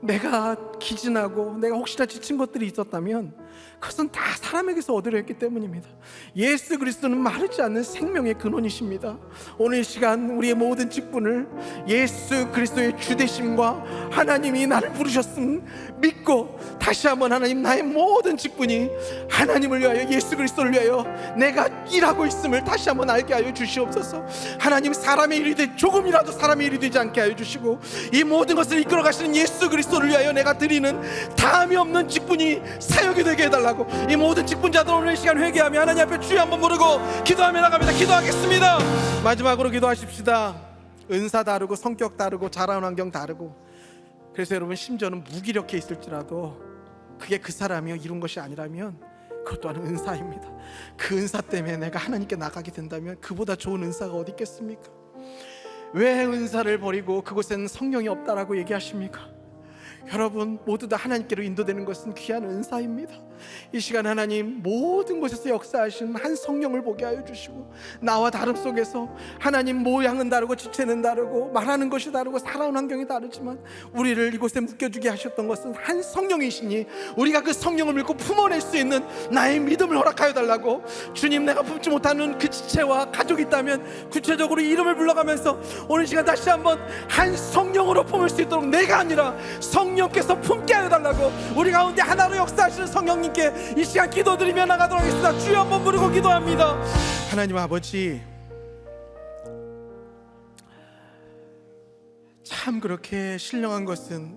내가 기진하고 내가 혹시나 지친 것들이 있었다면 그것은 다 사람에게서 얻으려 했기 때문입니다. 예수 그리스도는 마르지 않는 생명의 근원이십니다. 오늘 이 시간 우리의 모든 직분을 예수 그리스도의 주되심과 하나님이 나를 부르셨음 믿고, 다시 한번 하나님, 나의 모든 직분이 하나님을 위하여, 예수 그리스도를 위하여 내가 일하고 있음을 다시 한번 알게 하여 주시옵소서. 하나님, 사람의 일이 조금이라도 사람의 일이 되지 않게 하여 주시고, 이 모든 것을 이끌어 가시는 예수 그리스도를 위하여 내가 드리는 다함이 없는 직분이 사역이 되게 해달라고, 이 모든 직분자들 오늘 이 시간 회개하며 하나님 앞에 주여 한번 부르고 기도하며 나갑니다. 기도하겠습니다. 마지막으로 기도하십시다. 은사 다르고 성격 다르고 자라온 환경 다르고, 그래서 여러분 심지어는 무기력해 있을지라도 그게 그 사람이 이룬 것이 아니라면 그것 또한 은사입니다. 그 은사 때문에 내가 하나님께 나가게 된다면 그보다 좋은 은사가 어디 있겠습니까? 왜 은사를 버리고 그곳에는 성령이 없다라고 얘기하십니까? 여러분 모두 다 하나님께로 인도되는 것은 귀한 은사입니다. 이 시간 하나님 모든 곳에서 역사하시는 한 성령을 보게 하여 주시고, 나와 다름 속에서 하나님 모양은 다르고 지체는 다르고 말하는 것이 다르고 살아온 환경이 다르지만 우리를 이곳에 묶여주게 하셨던 것은 한 성령이시니 우리가 그 성령을 믿고 품어낼 수 있는 나의 믿음을 허락하여 달라고. 주님, 내가 품지 못하는 그 지체와 가족이 있다면 구체적으로 이름을 불러가면서 오늘 시간 다시 한번 한 성령으로 품을 수 있도록, 내가 아니라 성령께서 품게 하여 달라고 우리 가운데 하나로 역사하시는 성령님께 이 시간 기도드리며 나가도록 하겠습니다. 주여 한번 부르고 기도합니다. 하나님 아버지, 참 그렇게 신령한 것은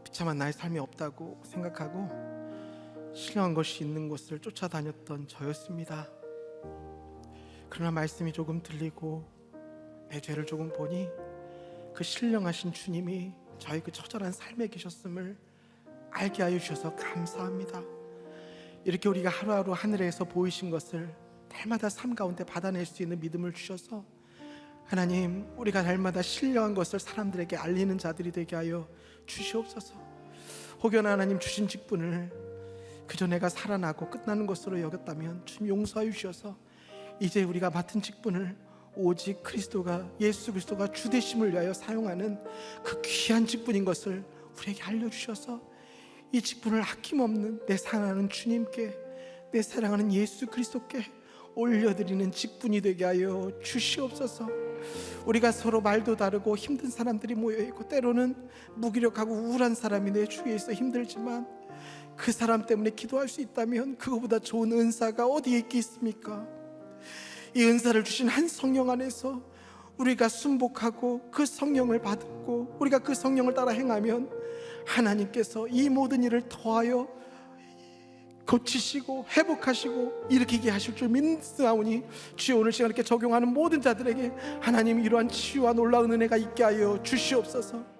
비참한 나의 삶이 없다고 생각하고 신령한 것이 있는 곳을 쫓아다녔던 저였습니다. 그러나 말씀이 조금 들리고 내 죄를 조금 보니 그 신령하신 주님이 저희 그 처절한 삶에 계셨음을 알게 하여 주셔서 감사합니다. 이렇게 우리가 하루하루 하늘에서 보이신 것을 날마다 삶 가운데 받아낼 수 있는 믿음을 주셔서 하나님, 우리가 날마다 신령한 것을 사람들에게 알리는 자들이 되게 하여 주시옵소서. 혹여나 하나님 주신 직분을 그저 내가 살아나고 끝나는 것으로 여겼다면 주님 용서하여 주셔서 이제 우리가 맡은 직분을 오직 그리스도가, 예수 그리스도가 주되심을 위하여 사용하는 그 귀한 직분인 것을 우리에게 알려주셔서 이 직분을 아낌없는 내 사랑하는 주님께, 내 사랑하는 예수 그리스도께 올려드리는 직분이 되게 하여 주시옵소서. 우리가 서로 말도 다르고 힘든 사람들이 모여있고 때로는 무기력하고 우울한 사람이 내 주위에 있어 힘들지만 그 사람 때문에 기도할 수 있다면 그거보다 좋은 은사가 어디에 있겠습니까? 이 은사를 주신 한 성령 안에서 우리가 순복하고 그 성령을 받고 우리가 그 성령을 따라 행하면 하나님께서 이 모든 일을 더하여 고치시고 회복하시고 일으키게 하실 줄 믿사오니 주여, 오늘 시간 이렇게 적용하는 모든 자들에게 하나님 이러한 치유와 놀라운 은혜가 있게 하여 주시옵소서.